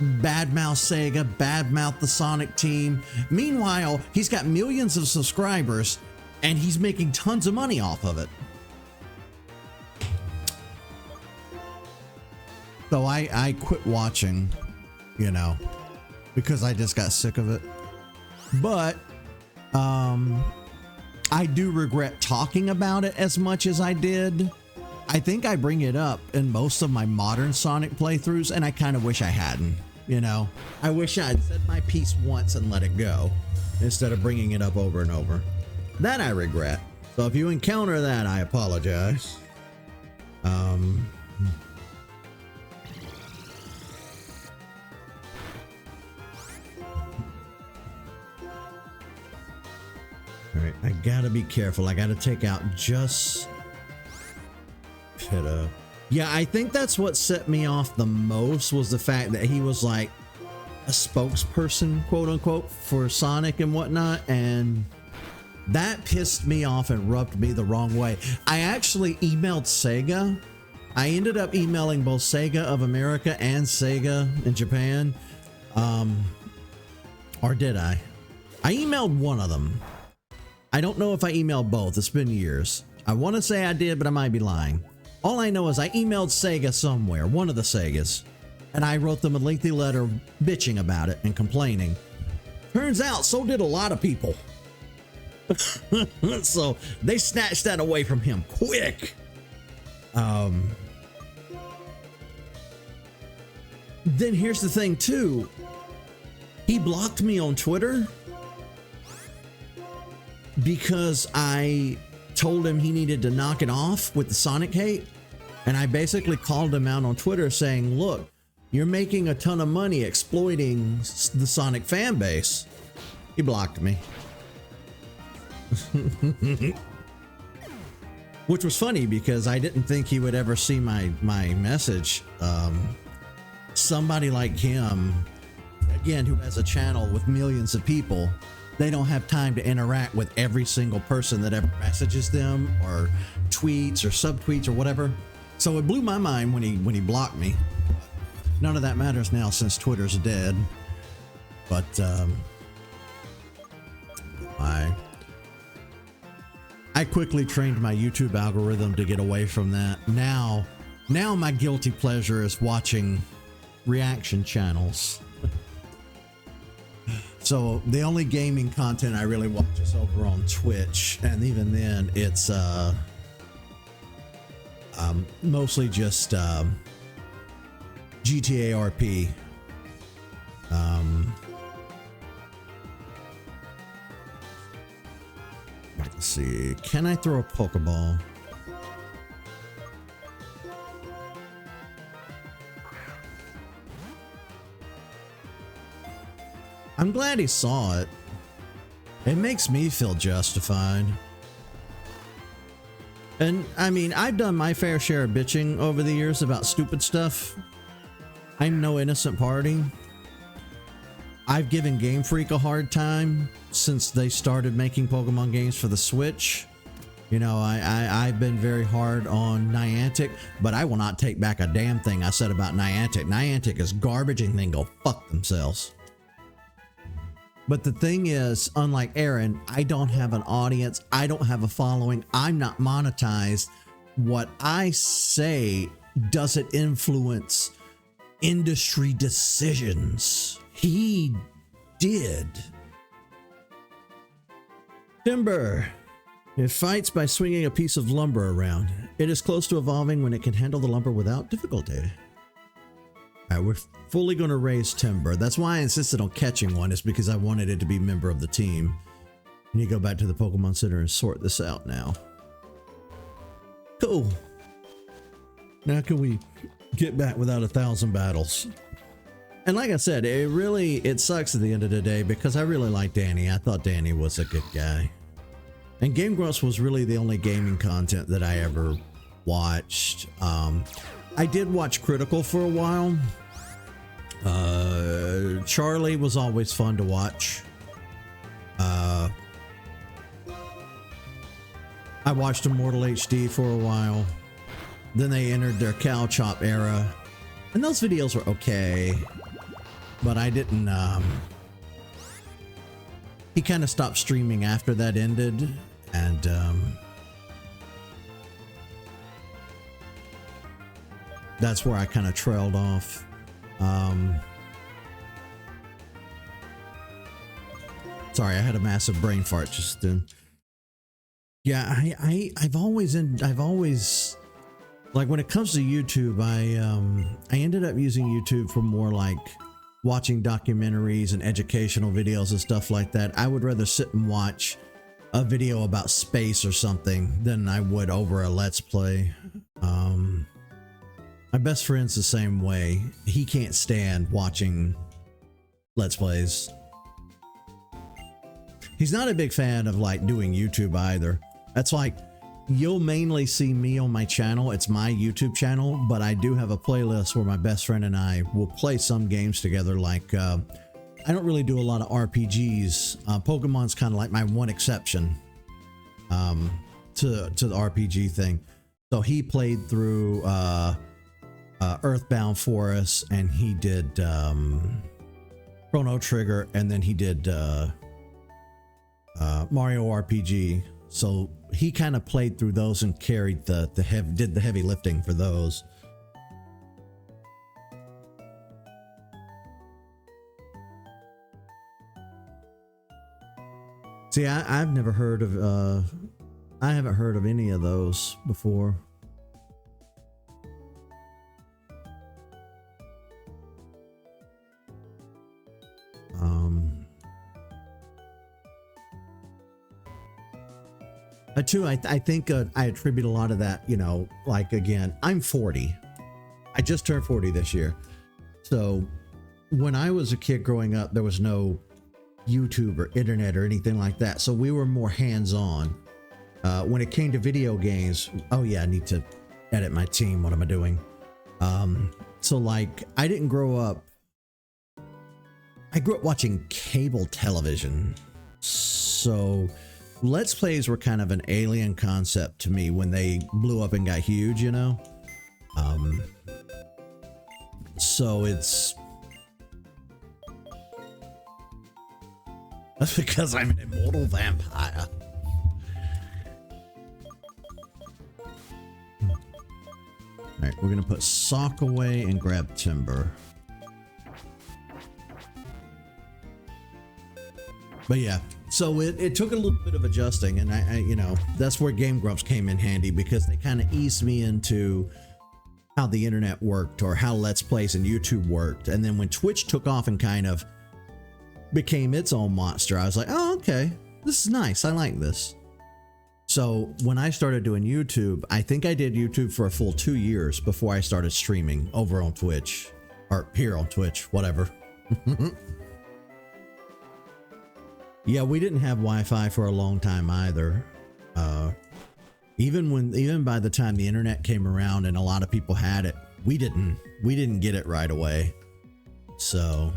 badmouth Sega, badmouth the Sonic team. Meanwhile, he's got millions of subscribers and he's making tons of money off of it. So I quit watching, you know, because I just got sick of it. But I do regret talking about it as much as I did. I think I bring it up in most of my modern Sonic playthroughs, and I kind of wish I hadn't. You know, I wish I'd said my piece once and let it go instead of bringing it up over and over. That I regret. So if you encounter that, I apologize. All right, I gotta be careful. I gotta take out just Pt.3. Yeah, I think that's what set me off the most, was the fact that he was like a spokesperson, quote unquote, for Sonic and whatnot, and that pissed me off and rubbed me the wrong way. I actually emailed Sega. I ended up emailing both Sega of America and Sega in Japan. Or did I? I emailed one of them. I don't know if I emailed both. It's been years. I want to say I did, but I might be lying. All I know is I emailed Sega somewhere, one of the Segas, and I wrote them a lengthy letter bitching about it and complaining. Turns out, so did a lot of people. So they snatched that away from him quick. Then here's the thing too. He blocked me on Twitter because I told him he needed to knock it off with the Sonic hate. And I basically called him out on Twitter saying, look, you're making a ton of money exploiting the Sonic fan base. He blocked me. Which was funny because I didn't think he would ever see my message. Somebody like him, again, who has a channel with millions of people, they don't have time to interact with every single person that ever messages them or tweets or subtweets or whatever. So it blew my mind when he blocked me. None of that matters now since Twitter's dead. But I quickly trained my YouTube algorithm to get away from that. Now my guilty pleasure is watching reaction channels. So the only gaming content I really watch is over on Twitch, and even then it's mostly just GTA RP. Let's see, can I throw a Pokeball? I'm glad he saw it. It makes me feel justified. And I mean, I've done my fair share of bitching over the years about stupid stuff. I'm no innocent party. I've given Game Freak a hard time since they started making Pokemon games for the Switch. You know, I've been very hard on Niantic, but I will not take back a damn thing I said about Niantic. Niantic is garbage and they can go fuck themselves. But the thing is, unlike Aaron, I don't have an audience. I don't have a following. I'm not monetized. What I say doesn't influence industry decisions. He did. Timber. It fights by swinging a piece of lumber around. It is close to evolving when it can handle the lumber without difficulty. All right, we're fully going to raise Timber. That's why I insisted on catching one, is because I wanted it to be a member of the team. I need to go back to the Pokemon Center and sort this out now. Cool. Now can we get back without 1,000 battles? And like I said, it sucks at the end of the day because I really like Danny. I thought Danny was a good guy. And Game Grumps was really the only gaming content that I ever watched. I did watch Critical for a while. Charlie was always fun to watch. I watched Immortal HD for a while. Then they entered their Cow Chop era. And those videos were okay. But I didn't, he kind of stopped streaming after that ended. And, that's where I kind of trailed off. Sorry, I had a massive brain fart just then. Yeah, I've always like when it comes to YouTube, I ended up using YouTube for more like watching documentaries and educational videos and stuff like that. I would rather sit and watch a video about space or something than I would over a Let's Play. My best friend's the same way. He can't stand watching Let's Plays. He's not a big fan of like doing YouTube either. That's like, you'll mainly see me on my channel. It's my YouTube channel, but I do have a playlist where my best friend and I will play some games together. Like, I don't really do a lot of RPGs. Pokemon's kind of like my one exception to the RPG thing. So he played through Earthbound for us, and he did Chrono Trigger, and then he did Mario RPG. So he kind of played through those and carried did the heavy lifting for those. See, I've never heard of, I haven't heard of any of those before. I think I attribute a lot of that, you know, like, again, I'm 40. I just turned 40 this year. So when I was a kid growing up, there was no YouTube or internet or anything like that. So we were more hands-on. When it came to video games, oh yeah, I need to edit my team. What am I doing? So like, I didn't grow up. I grew up watching cable television. So Let's Plays were kind of an alien concept to me when they blew up and got huge, you know? So it's... That's because I'm an immortal vampire. Alright, we're gonna put Sock away and grab Timber. But yeah, so it took a little bit of adjusting, and I you know, that's where Game Grumps came in handy, because they kind of eased me into how the internet worked, or how Let's Plays and YouTube worked. And then when Twitch took off and kind of became its own monster, I was like, oh, okay, this is nice. I like this. So when I started doing YouTube, I think I did YouTube for a full 2 years before I started streaming over on Twitch, or here on Twitch, whatever. Yeah, we didn't have Wi-Fi for a long time either. Even by the time the internet came around and a lot of people had it, we didn't get it right away. So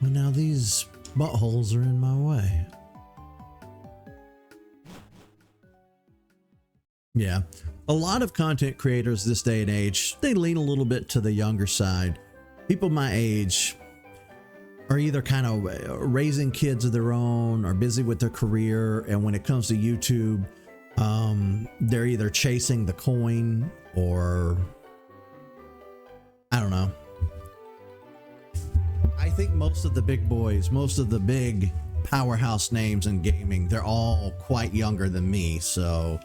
well, now these buttholes are in my way. Yeah. A lot of content creators this day and age, they lean a little bit to the younger side. People my age, are either kind of raising kids of their own or busy with their career. And when it comes to YouTube, they're either chasing the coin or I don't know. I think most of the big boys, most of the big powerhouse names in gaming, they're all quite younger than me. So,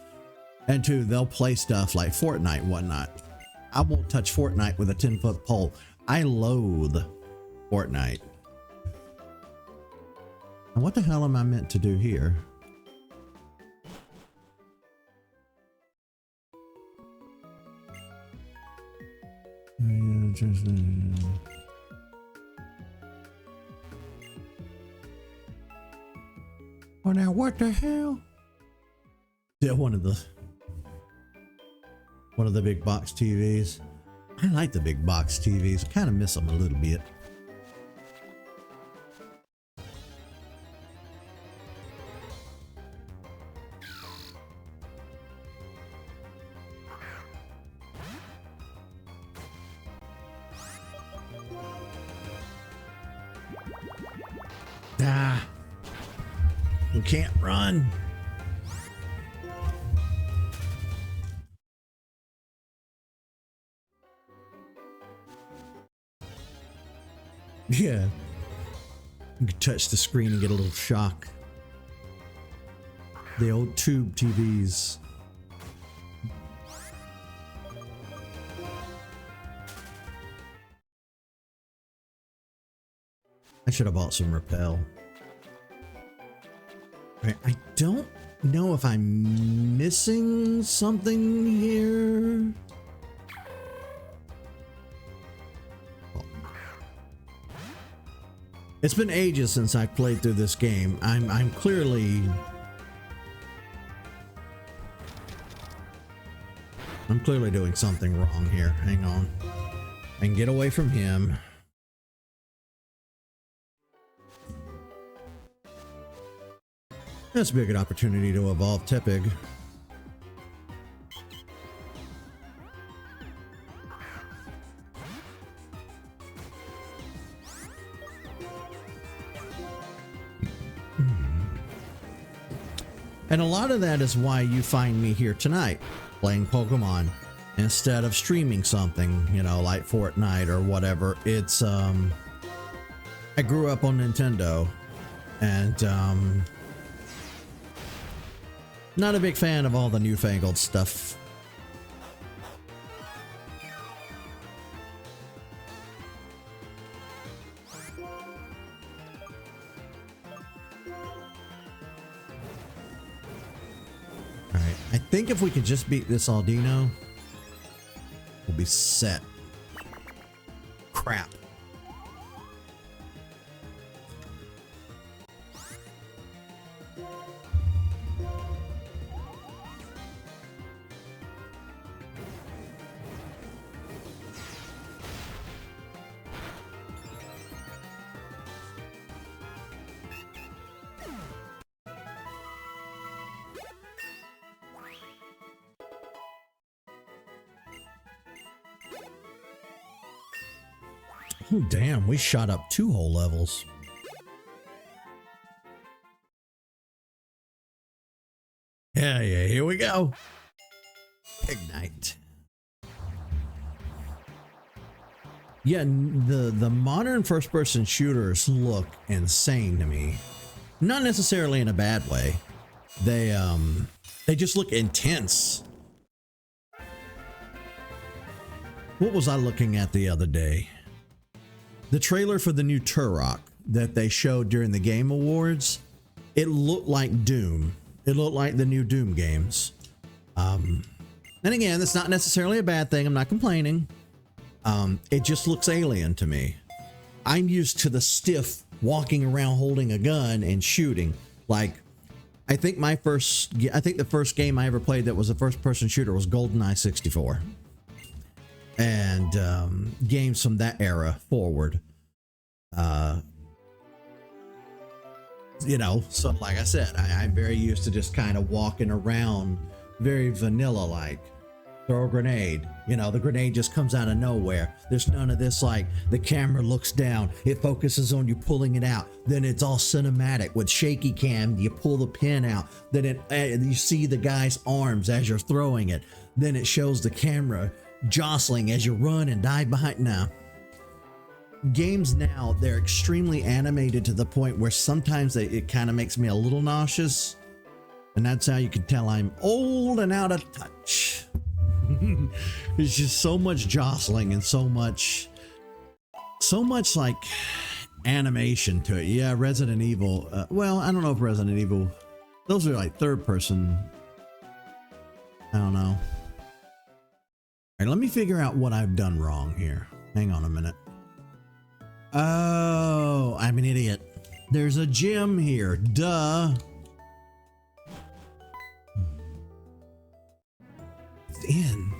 and two, they'll play stuff like Fortnite and whatnot. I won't touch Fortnite with a 10-foot pole. I loathe Fortnite. And what the hell am I meant to do here? Oh, now what the hell? Yeah, one of the big box TVs. I like the big box TVs. Kind of miss them a little bit. Ah, we can't run. Yeah, you can touch the screen and get a little shock. The old tube TVs. I should have bought some Repel. Right, I don't know if I'm missing something here. It's been ages since I played through this game. I'm clearly doing something wrong here. Hang on. I can get away from him. That's a big opportunity to evolve Tepig. And a lot of that is why you find me here tonight, playing Pokemon, instead of streaming something, you know, like Fortnite or whatever. It's, I grew up on Nintendo, and, not a big fan of all the newfangled stuff. Alright, I think if we could just beat this Aldino, we'll be set. Crap. Oh, damn, we shot up 2 whole levels. Yeah, here we go. Ignite. Yeah, the modern first-person shooters look insane to me. Not necessarily in a bad way. They just look intense. What was I looking at the other day? The trailer for the new Turok that they showed during the Game Awards, it looked like Doom. It looked like the new Doom games. And again, that's not necessarily a bad thing. I'm not complaining. It just looks alien to me. I'm used to the stiff walking around holding a gun and shooting. Like, I think the first game I ever played that was a first-person shooter was GoldenEye 64. And games from that era forward. You know, so like I said, I'm very used to just kind of walking around very vanilla-like. throw a grenade. You know, the grenade just comes out of nowhere. There's none of this like the camera looks down, it focuses on you pulling it out. Then it's all cinematic with shaky cam. You pull the pin out. Then you see the guy's arms as you're throwing it. Then it shows the camera jostling as you run and dive behind. Now, games now, they're extremely animated to the point where sometimes it kind of makes me a little nauseous. And that's how you can tell I'm old and out of touch. It's just so much jostling and so much like animation to it. Yeah, Resident Evil. Well, I don't know if Resident Evil, those are like third person. I don't know. All right, let me figure out what I've done wrong here. Hang on a minute. Oh, I'm an idiot. There's a gym here. Duh. It's in.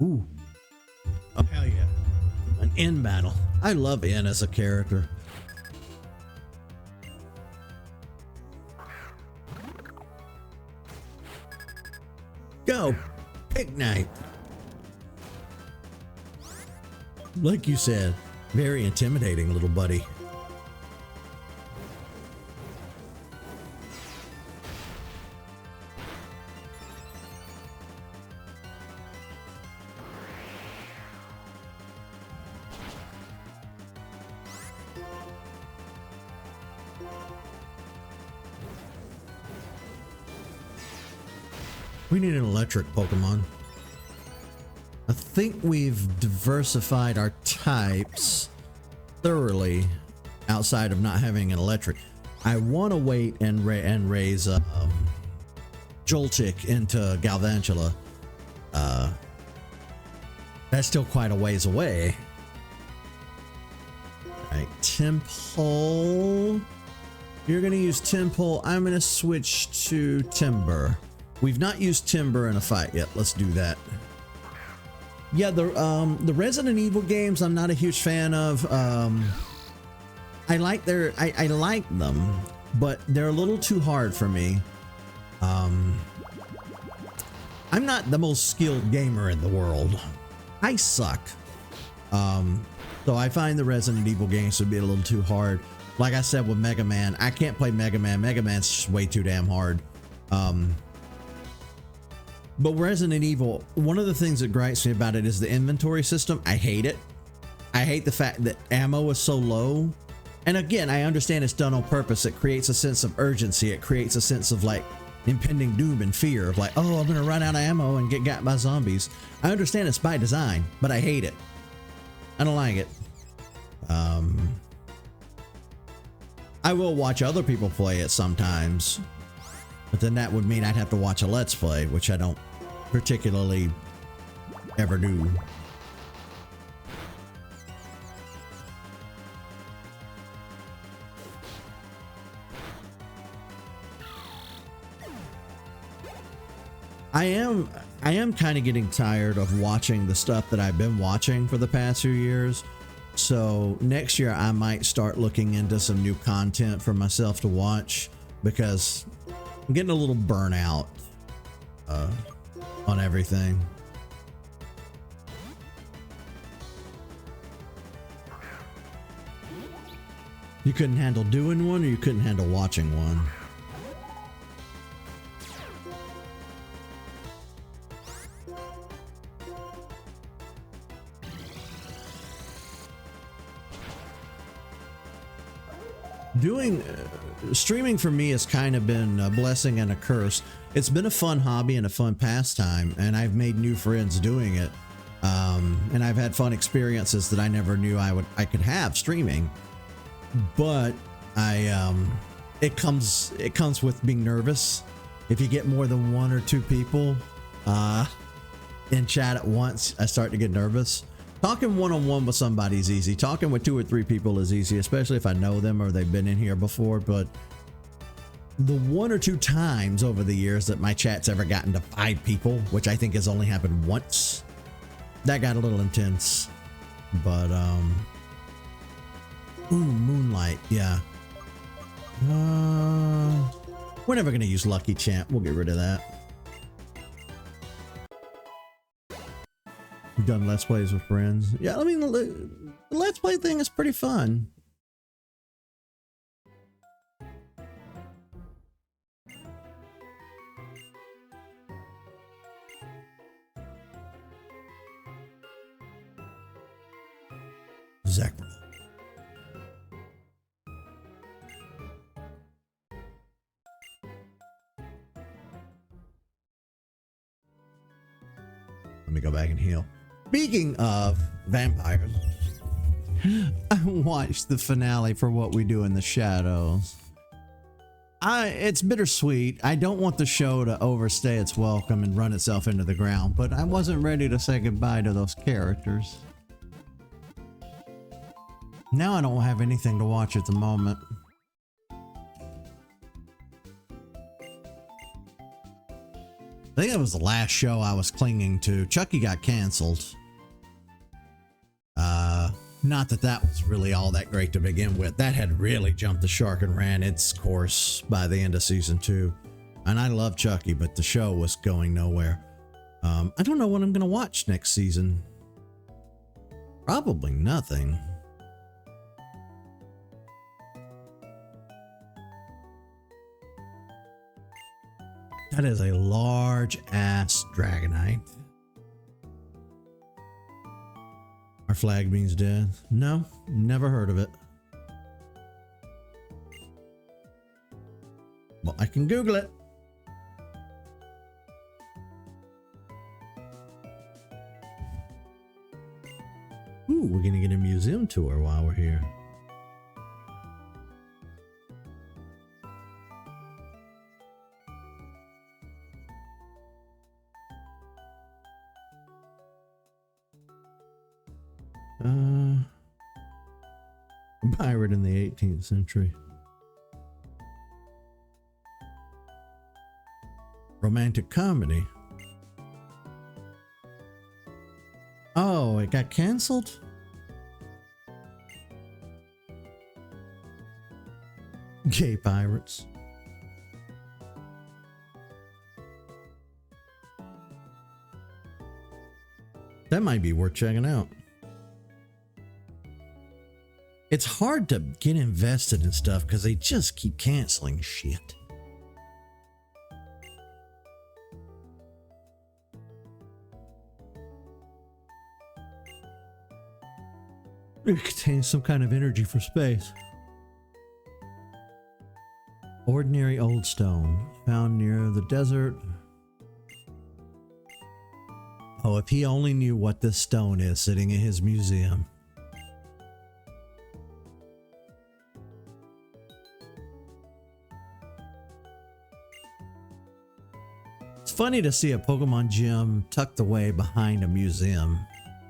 Ooh. Oh, hell yeah. An N battle. I love N as a character. Go. Ignite. Like you said, very intimidating little buddy. We need an electric Pokemon. I think we've diversified our types thoroughly outside of not having an electric. I want to wait and raise Joltik into Galvantula. That's still quite a ways away. All right, Temple. You're going to use Temple. I'm going to switch to Timber. We've not used Timber in a fight yet. Let's do that. Yeah, the Resident Evil games I'm not a huge fan of. I like them, but they're a little too hard for me. I'm not the most skilled gamer in the world. I suck. So I find the Resident Evil games to be a little too hard. Like I said with Mega Man, I can't play Mega Man. Mega Man's just way too damn hard. But Resident Evil, one of the things that gripes me about it is the inventory system. I hate it. I hate the fact that ammo is so low. And again, I understand it's done on purpose. It creates a sense of urgency. It creates a sense of like impending doom and fear of like, oh, I'm going to run out of ammo and get got by zombies. I understand it's by design, but I hate it. I don't like it. I will watch other people play it sometimes. But then that would mean I'd have to watch a Let's Play, which I don't particularly ever do. I am kind of getting tired of watching the stuff that I've been watching for the past few years. So next year I might start looking into some new content for myself to watch because I'm getting a little burnout on everything. You couldn't handle doing one, or you couldn't handle watching one? Streaming for me has kind of been a blessing and a curse. It's been a fun hobby and a fun pastime, and I've made new friends doing it. And I've had fun experiences that I never knew I could have streaming. But it comes with being nervous. If you get more than one or two people in chat at once, I start to get nervous. Talking one-on-one with somebody is easy. Talking with 2 or 3 people is easy, especially if I know them or they've been in here before. But the 1 or 2 times over the years that my chat's ever gotten to 5 people, which I think has only happened once, that got a little intense. But ooh, Moonlight, yeah. We're never gonna use Lucky Champ. We'll get rid of that. We've done Let's Plays with friends. Yeah, I mean, the Let's Play thing is pretty fun. Zach. Let me go back and heal. Speaking of vampires, I watched the finale for What We Do in the Shadows. It's bittersweet. I don't want the show to overstay its welcome and run itself into the ground, but I wasn't ready to say goodbye to those characters. Now I don't have anything to watch at the moment. I think it was the last show I was clinging to. Chucky got canceled. Not that that was really all that great to begin with. That had really jumped the shark and ran its course by the end of season 2. And I love Chucky, but the show was going nowhere. I don't know what I'm going to watch next season. Probably nothing. That is a large ass Dragonite. Our flag means death. No, never heard of it. Well, I can Google it. Ooh, we're gonna get a museum tour while we're here. Pirate in the 18th century. Romantic comedy. Oh, it got canceled? Gay pirates. That might be worth checking out. It's hard to get invested in stuff because they just keep canceling shit. It contains some kind of energy for space. Ordinary old stone found near the desert. Oh, if he only knew what this stone is sitting in his museum. It's funny to see a Pokemon gym tucked away behind a museum.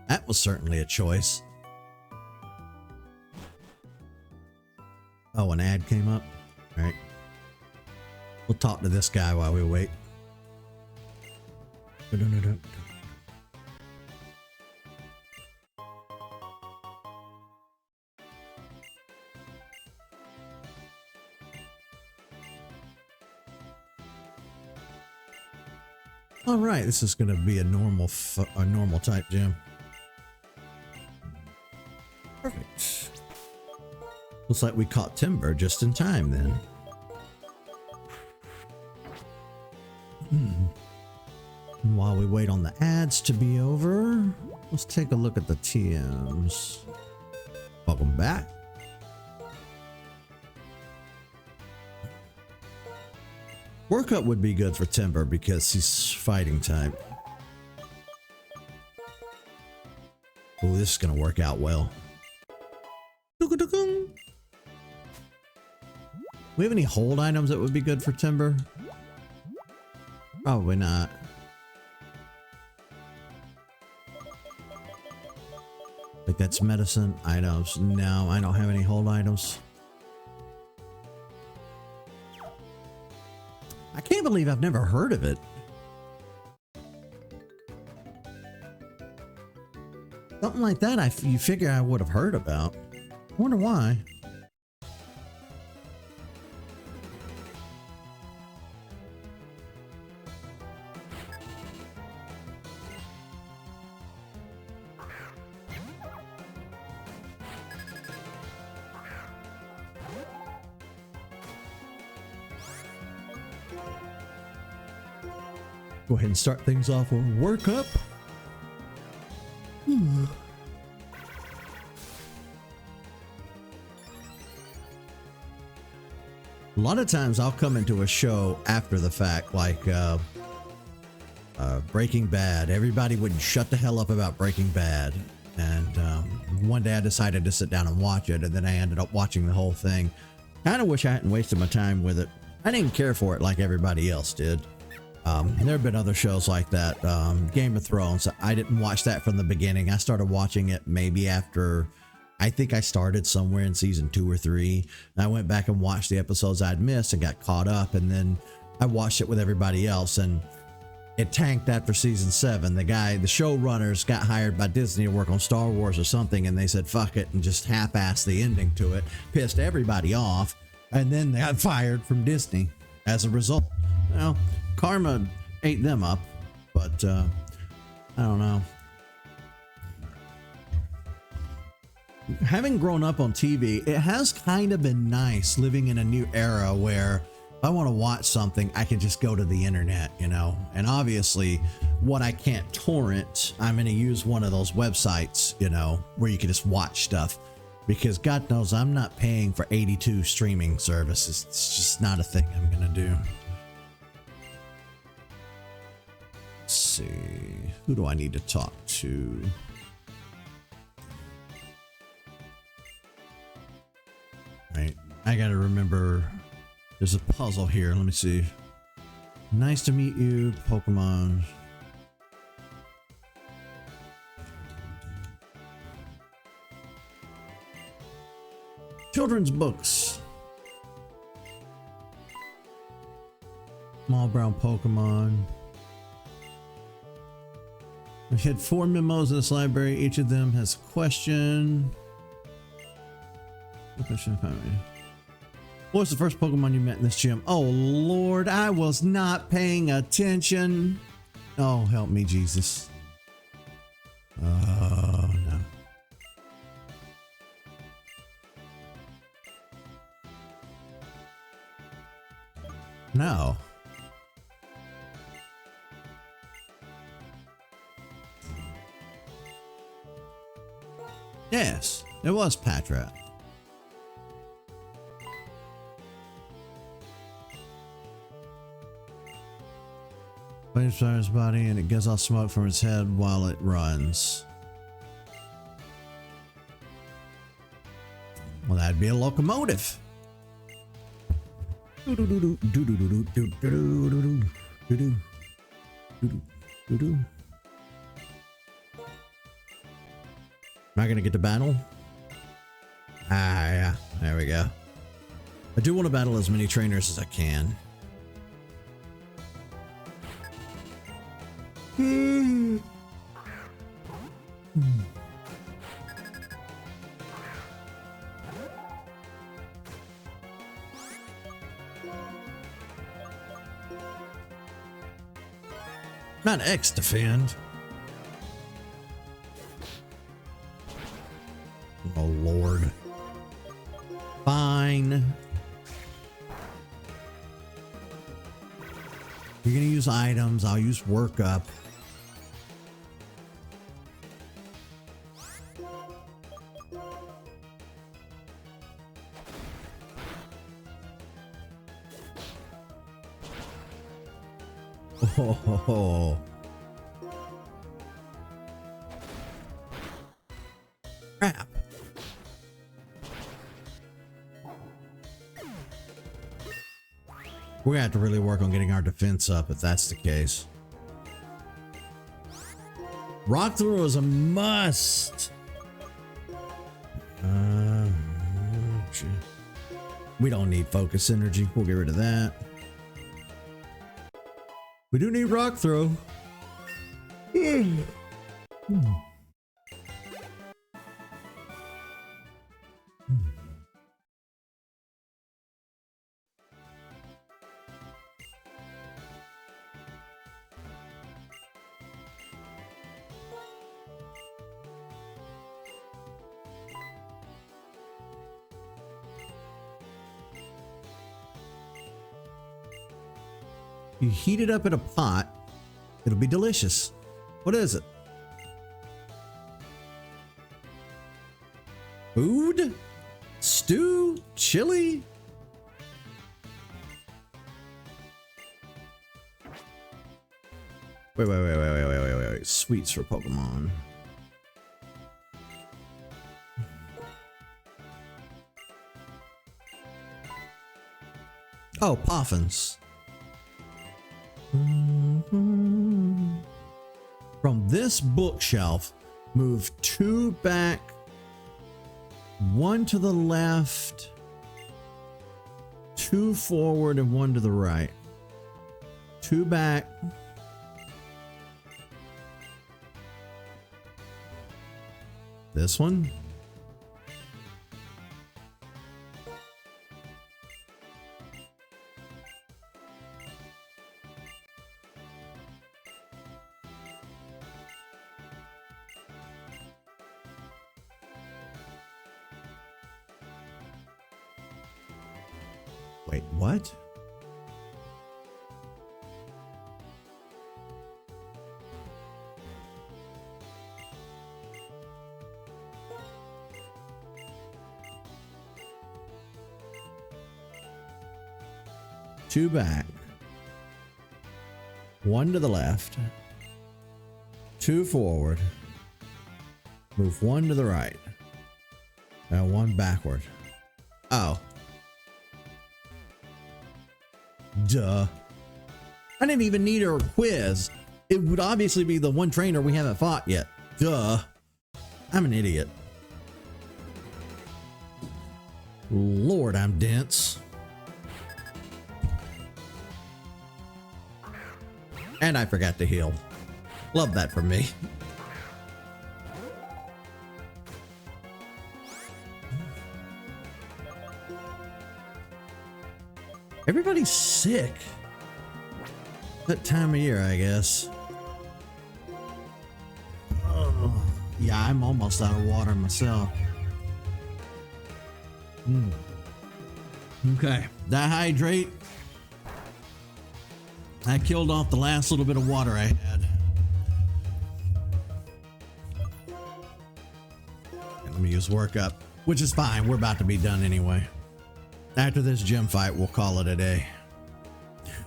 That was certainly a choice. Oh, an ad came up. All right. We'll talk to this guy while we wait. All right, this is going to be a normal type gym. Perfect. Looks like we caught Timber just in time then. And while we wait on the ads to be over, let's take a look at the TMs. Welcome back. Workup would be good for Timber because he's fighting type. Oh, this is going to work out well. We have any hold items that would be good for Timber? Probably not. Like that's medicine items. No, I don't have any hold items. I can't believe I've never heard of it. Something like that, you figure I would have heard about. I wonder why. Go ahead and start things off with work up. A lot of times I'll come into a show after the fact, like Breaking Bad. Everybody would shut the hell up about Breaking Bad. And one day I decided to sit down and watch it, and then I ended up watching the whole thing. Kind of wish I hadn't wasted my time with it. I didn't care for it like everybody else did. There have been other shows like that. Game of Thrones, I didn't watch that from the beginning. I started watching it maybe after, I think I started somewhere in season 2 or 3. And I went back and watched the episodes I'd missed and got caught up. And then I watched it with everybody else, and it tanked after season 7. The showrunners got hired by Disney to work on Star Wars or something, and they said fuck it and just half-assed the ending to it. Pissed everybody off, and then they got fired from Disney as a result. Well, karma ate them up, but I don't know. Having grown up on TV, it has kind of been nice living in a new era where if I want to watch something, I can just go to the internet, you know. And obviously, what I can't torrent, I'm going to use one of those websites, you know, where you can just watch stuff. Because God knows I'm not paying for 82 streaming services. It's just not a thing I'm going to do. Let's see. Who do I need to talk to? Right. I got to remember there's a puzzle here. Let me see. Nice to meet you, Pokemon. Children's books. Small brown Pokemon. We had 4 memos in this library. Each of them has a question. What was the first Pokemon you met in this gym? Oh Lord, I was not paying attention. Oh, help me, Jesus. Oh no. No. Yes, it was Patra. Waves on his body and it gives off smoke from his head while it runs. Well, that'd be a locomotive. Am I gonna get to battle? Ah, yeah, there we go. I do want to battle as many trainers as I can. Not X defend. Oh Lord. Fine. You're gonna use items, I'll use workup. Oh, crap. We're gonna have to really work on getting our defense up if that's the case. Rock throw is a must. We don't need focus energy. We'll get rid of that. We do need rock throw. You heat it up in a pot. It'll be delicious. What is it? Food? Stew? Chili? Wait. Sweets for Pokemon. Oh, Poffins. From this bookshelf, move 2 back, 1 to the left, 2 forward, and 1 to the right. 2 back. This one. Wait, what? Two back, 1 to the left, 2 forward, move 1 to the right, and 1 backward. Oh. Duh. I didn't even need a quiz. It would obviously be the one trainer we haven't fought yet. Duh. I'm an idiot. Lord, I'm dense. And I forgot to heal. Love that for me. Everybody's sick. That time of year, I guess. Oh, yeah, I'm almost out of water myself. Okay, dehydrate. I killed off the last little bit of water I had. And let me use work up, which is fine. We're about to be done anyway. After this gym fight, we'll call it a day.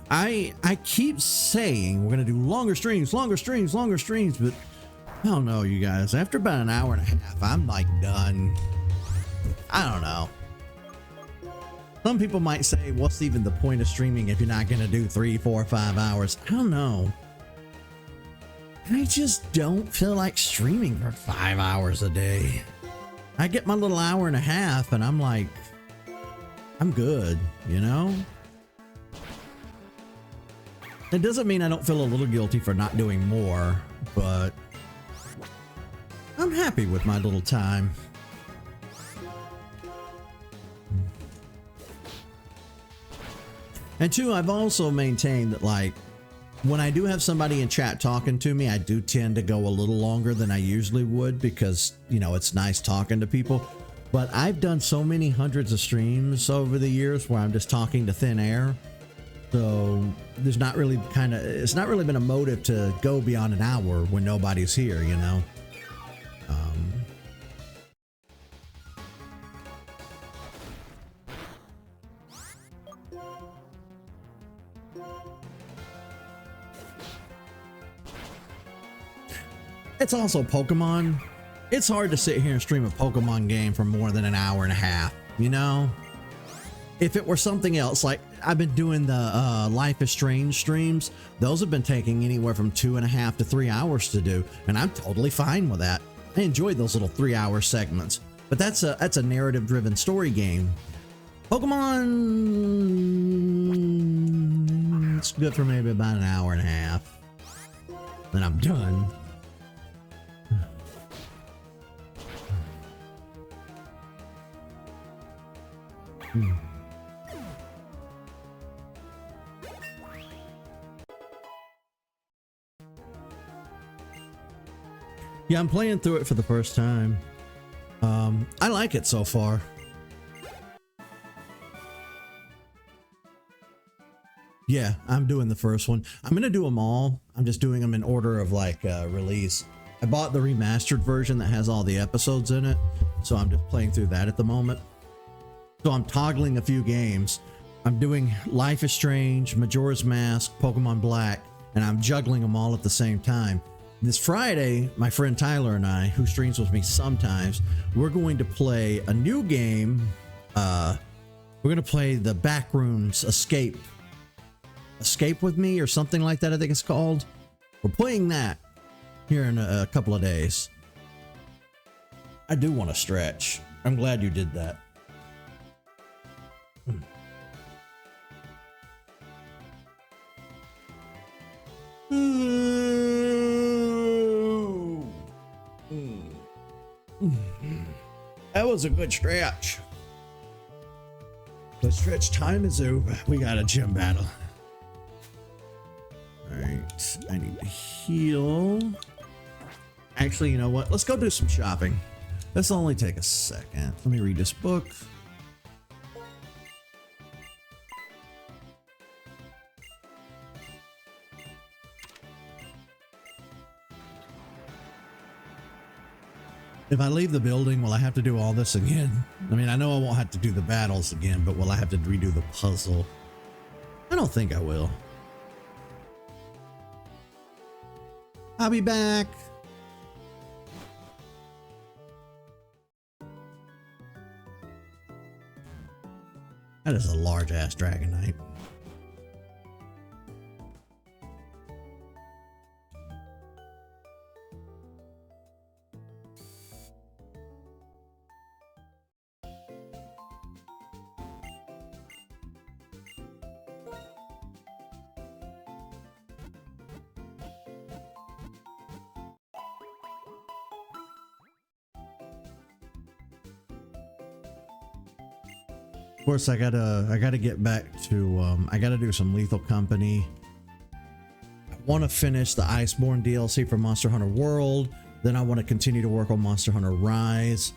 I keep saying we're going to do longer streams, but I don't know, you guys. After about an hour and a half, I'm like done. I don't know. Some people might say, what's even the point of streaming if you're not going to do 3, 4, 5 hours? I don't know. I just don't feel like streaming for 5 hours a day. I get my little hour and a half and I'm like, I'm good, you know? It doesn't mean I don't feel a little guilty for not doing more, but I'm happy with my little time. And two, I've also maintained that, like, when I do have somebody in chat talking to me, I do tend to go a little longer than I usually would because, you know, it's nice talking to people. But I've done so many hundreds of streams over the years where I'm just talking to thin air. So there's not really it's not really been a motive to go beyond an hour when nobody's here, you know? It's also Pokemon. It's hard to sit here and stream a Pokemon game for more than an hour and a half, you know? If it were something else, like I've been doing the Life is Strange streams, those have been taking anywhere from 2.5 to 3 hours to do, and I'm totally fine with that. I enjoy those little 3-hour segments, but that's a narrative-driven story game. Pokemon, it's good for maybe about an hour and a half. Then I'm done. Yeah, I'm playing through it for the first time. I like it so far. Yeah, I'm doing the first one. I'm gonna do them all. I'm just doing them in order of like release. I bought the remastered version that has all the episodes in it, so I'm just playing through that at the moment. So I'm toggling a few games. I'm doing Life is Strange, Majora's Mask, Pokemon Black, and I'm juggling them all at the same time. This Friday, my friend Tyler and I, who streams with me sometimes, we're going to play a new game. We're going to play the Backrooms Escape with Me or something like that, I think it's called. We're playing that here in a couple of days. I do want to stretch. I'm glad you did that. That was a good stretch. The stretch time is over. We got a gym battle. All right, I need to heal. Actually, you know what? Let's go do some shopping. This will only take a second. Let me read this book. If I leave the building, will I have to do all this again? I mean, I know I won't have to do the battles again, but will I have to redo the puzzle? I don't think I will. I'll be back. That is a large ass Dragonite. Of course, I gotta get back to I gotta do some Lethal Company. I want to finish the Iceborne DLC for Monster Hunter World. Then I want to continue to work on Monster Hunter Rise,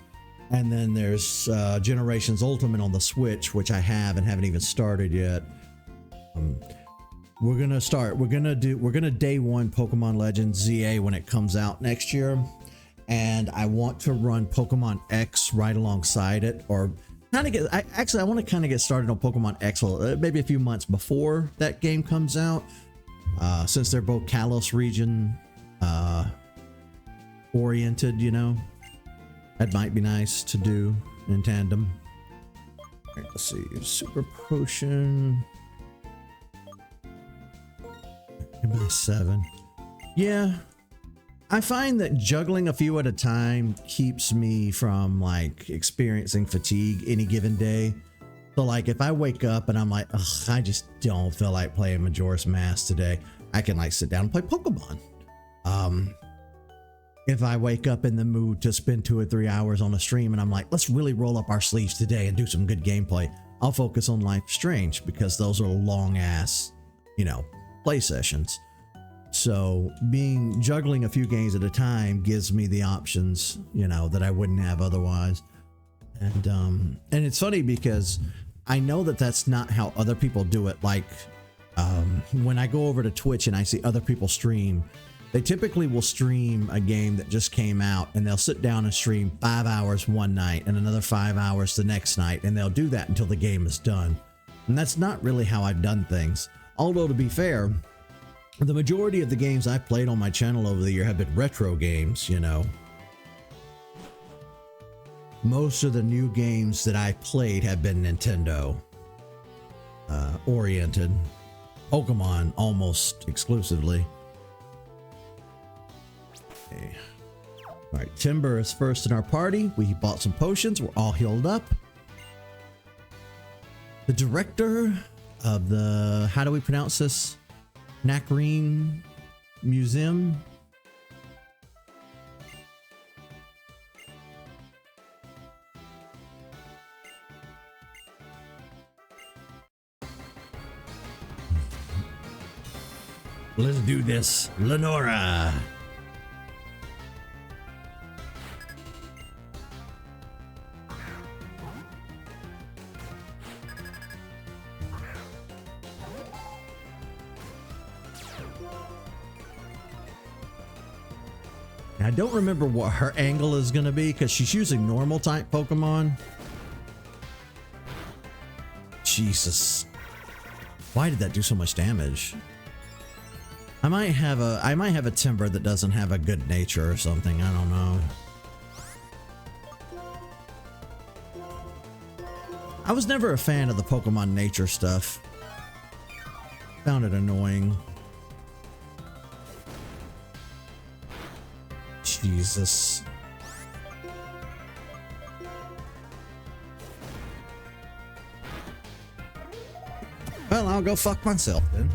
and then there's Generations Ultimate on the Switch, which I have and haven't even started yet. We're gonna day one Pokemon Legends ZA when it comes out next year, and I want to run Pokemon X right alongside it, or I want to kind of get started on Pokemon X maybe a few months before that game comes out, since they're both Kalos region oriented, you know. That might be nice to do in tandem. All right, let's see, Super Potion. Give me 7. Yeah. I find that juggling a few at a time keeps me from like experiencing fatigue any given day. So like if I wake up and I'm like, ugh, I just don't feel like playing Majora's Mask today, I can like sit down and play Pokemon. If I wake up in the mood to spend 2 or 3 hours on a stream and I'm like, let's really roll up our sleeves today and do some good gameplay, I'll focus on Life is Strange because those are long ass, you know, play sessions. So juggling a few games at a time gives me the options, you know, that I wouldn't have otherwise. And it's funny because I know that that's not how other people do it. Like, when I go over to Twitch and I see other people stream, they typically will stream a game that just came out and they'll sit down and stream 5 hours one night and another 5 hours the next night. And they'll do that until the game is done. And that's not really how I've done things. Although to be fair, the majority of the games I've played on my channel over the year have been retro games, you know. Most of the new games that I played have been Nintendo oriented. Pokemon almost exclusively. Okay. All right, Timber is first in our party. We bought some potions. We're all healed up. The director of the, how do we pronounce this? Nakreen Museum. Let's do this, Lenora. I don't remember what her angle is going to be because she's using normal type Pokemon. Jesus. Why did that do so much damage? I might have a Timber that doesn't have a good nature or something. I don't know. I was never a fan of the Pokemon nature stuff. Found it annoying. Jesus. Well, I'll go fuck myself then.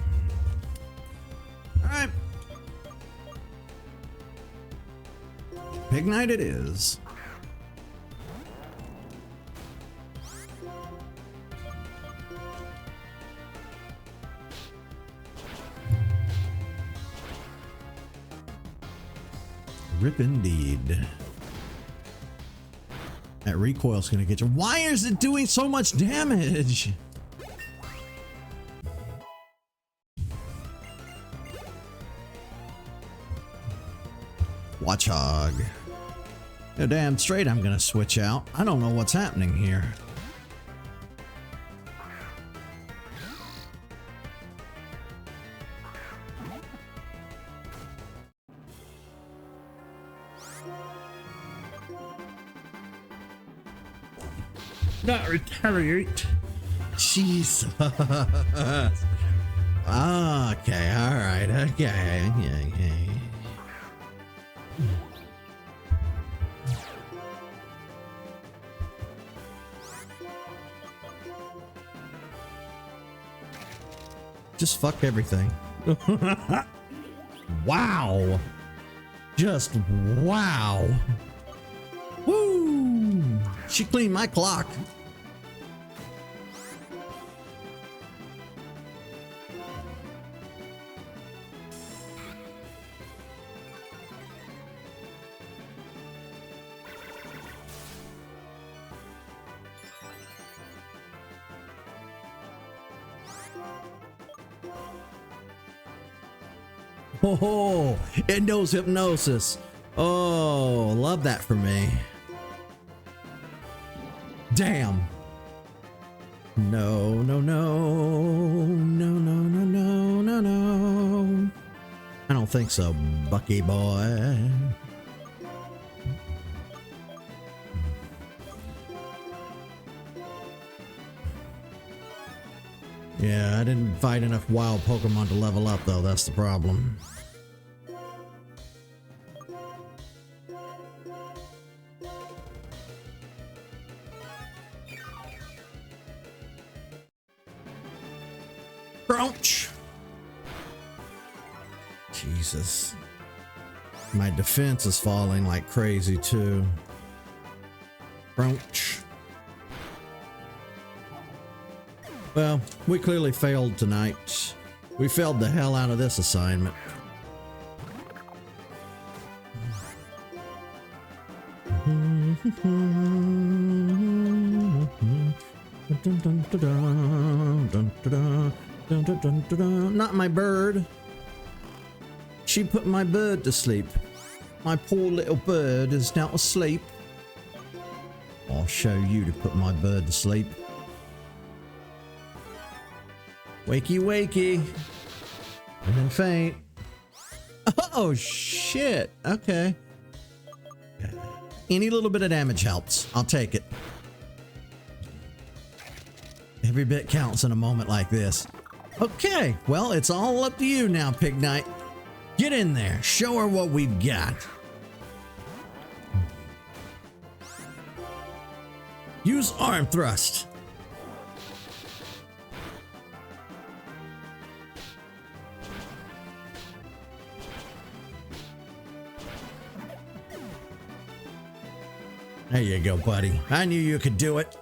Alright. Big night it is. Rip indeed. That recoil's gonna get you. Why is it doing so much damage? Watchog. You're damn straight I'm gonna switch out. I don't know what's happening here. Not retaliate. Jesus. Okay, alright, okay. Just fuck everything. Wow. Just wow. Woo. She cleaned my clock. Oh, it knows hypnosis. Oh, love that for me. Damn. No, no, no, no, no, no, no, no, no. I don't think so, Bucky boy. Yeah, I didn't fight enough wild Pokemon to level up though, that's the problem. Crouch. Jesus. My defense is falling like crazy too. Crouch. Well, we clearly failed tonight. We failed the hell out of this assignment. Not my bird. She put my bird to sleep. My poor little bird is now asleep. I'll show you to put my bird to sleep. Wakey, wakey. And then faint. Oh, shit. Okay. Any little bit of damage helps. I'll take it. Every bit counts in a moment like this. Okay, well, it's all up to you now, Pig Knight. Get in there. Show her what we've got. Use arm thrust. There you go, buddy. I knew you could do it.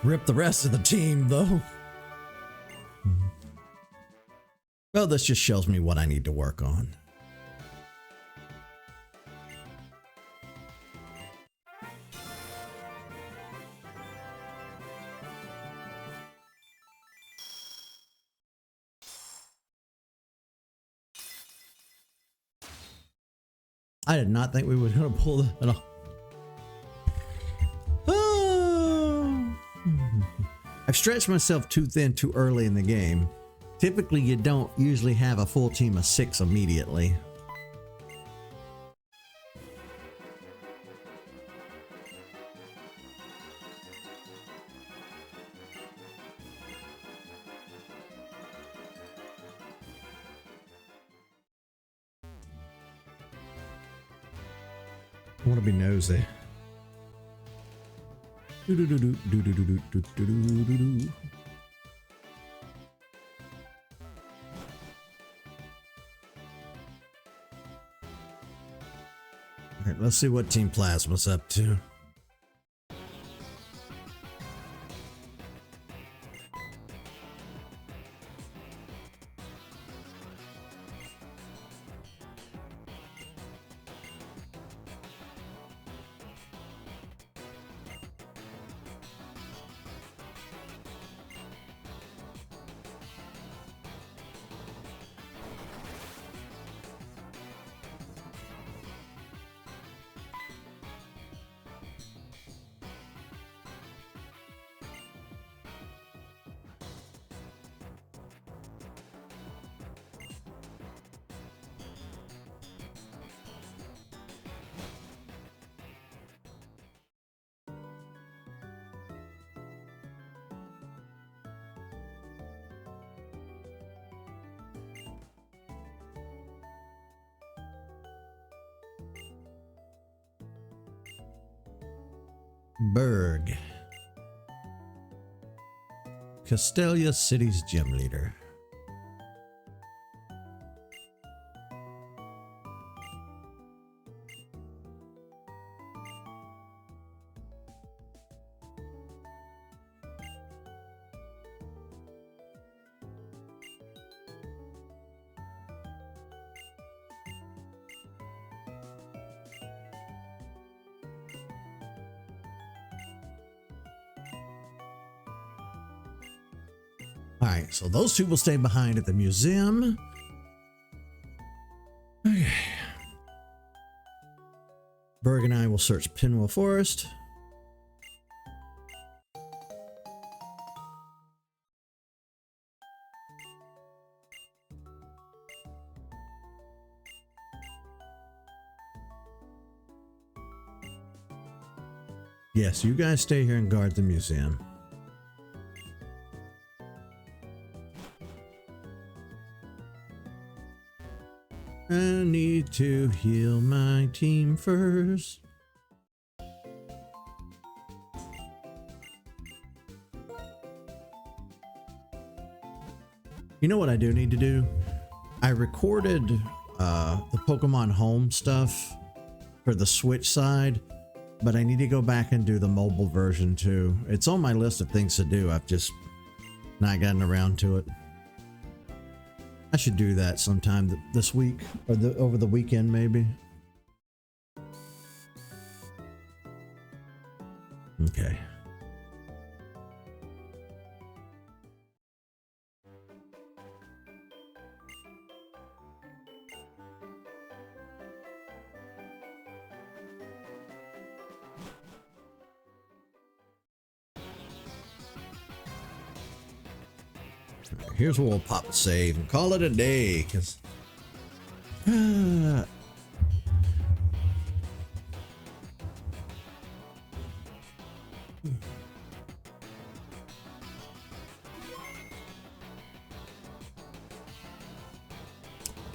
Rip the rest of the team, though. Well, this just shows me what I need to work on. I did not think we were going to pull that off. Oh. I've stretched myself too thin too early in the game. Typically, you don't usually have a full team of 6 immediately. I want to be nosy. All right, let's see what Team Plasma's up to. Berg. Castelia City's gym leader. Alright, so those two will stay behind at the museum. Okay. Berg and I will search Pinwheel Forest. Yes, you guys stay here and guard the museum. I need to heal my team first. You know what I do need to do? I recorded the Pokemon Home stuff for the Switch side, but I need to go back and do the mobile version too. It's on my list of things to do. I've just not gotten around to it. I should do that sometime this week or over the weekend, maybe. Okay. Here's where we'll pop a save and call it a day, because I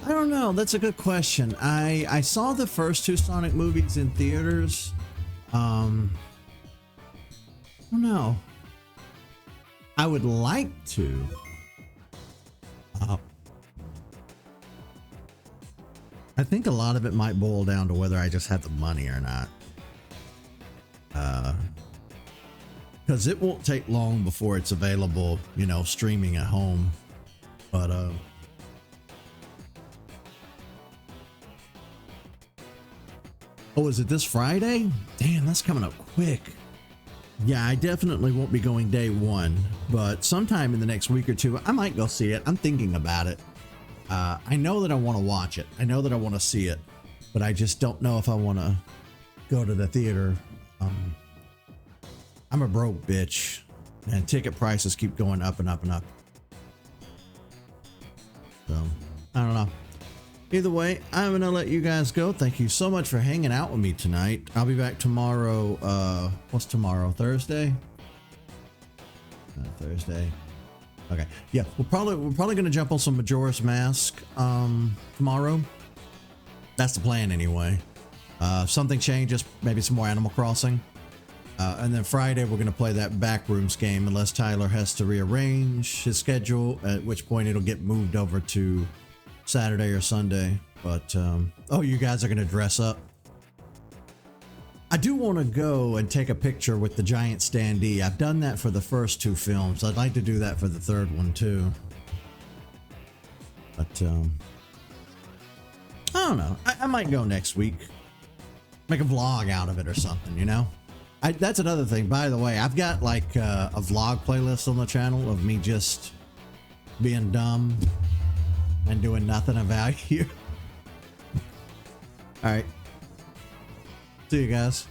don't know. That's a good question. I saw the first 2 Sonic movies in theaters. I don't know. I would like to. I think a lot of it might boil down to whether I just have the money or not. Because it won't take long before it's available, you know, streaming at home. But, oh, is it this Friday? Damn, that's coming up quick. Yeah, I definitely won't be going day 1, but sometime in the next week or 2, I might go see it. I'm thinking about it. I know that I want to watch it. I know that I want to see it. but I just don't know if I want to go to the theater. I'm a broke bitch, and ticket prices keep going up and up and up. So, I don't know. Either way, I'm going to let you guys go. Thank you so much for hanging out with me tonight. I'll be back tomorrow. What's tomorrow? Thursday? Thursday. Okay. Yeah, we're probably going to jump on some Majora's Mask tomorrow. That's the plan anyway. Something changes, maybe some more Animal Crossing. And then Friday, we're going to play that Backrooms game unless Tyler has to rearrange his schedule, at which point it'll get moved over to Saturday or Sunday. But, oh, you guys are going to dress up. I do want to go and take a picture with the giant standee. I've done that for the first 2 films. I'd like to do that for the 3rd one too. But, I don't know. I might go next week. Make a vlog out of it or something, you know? That's another thing, by the way. I've got like a vlog playlist on the channel of me just being dumb and doing nothing of value. All right. See you guys.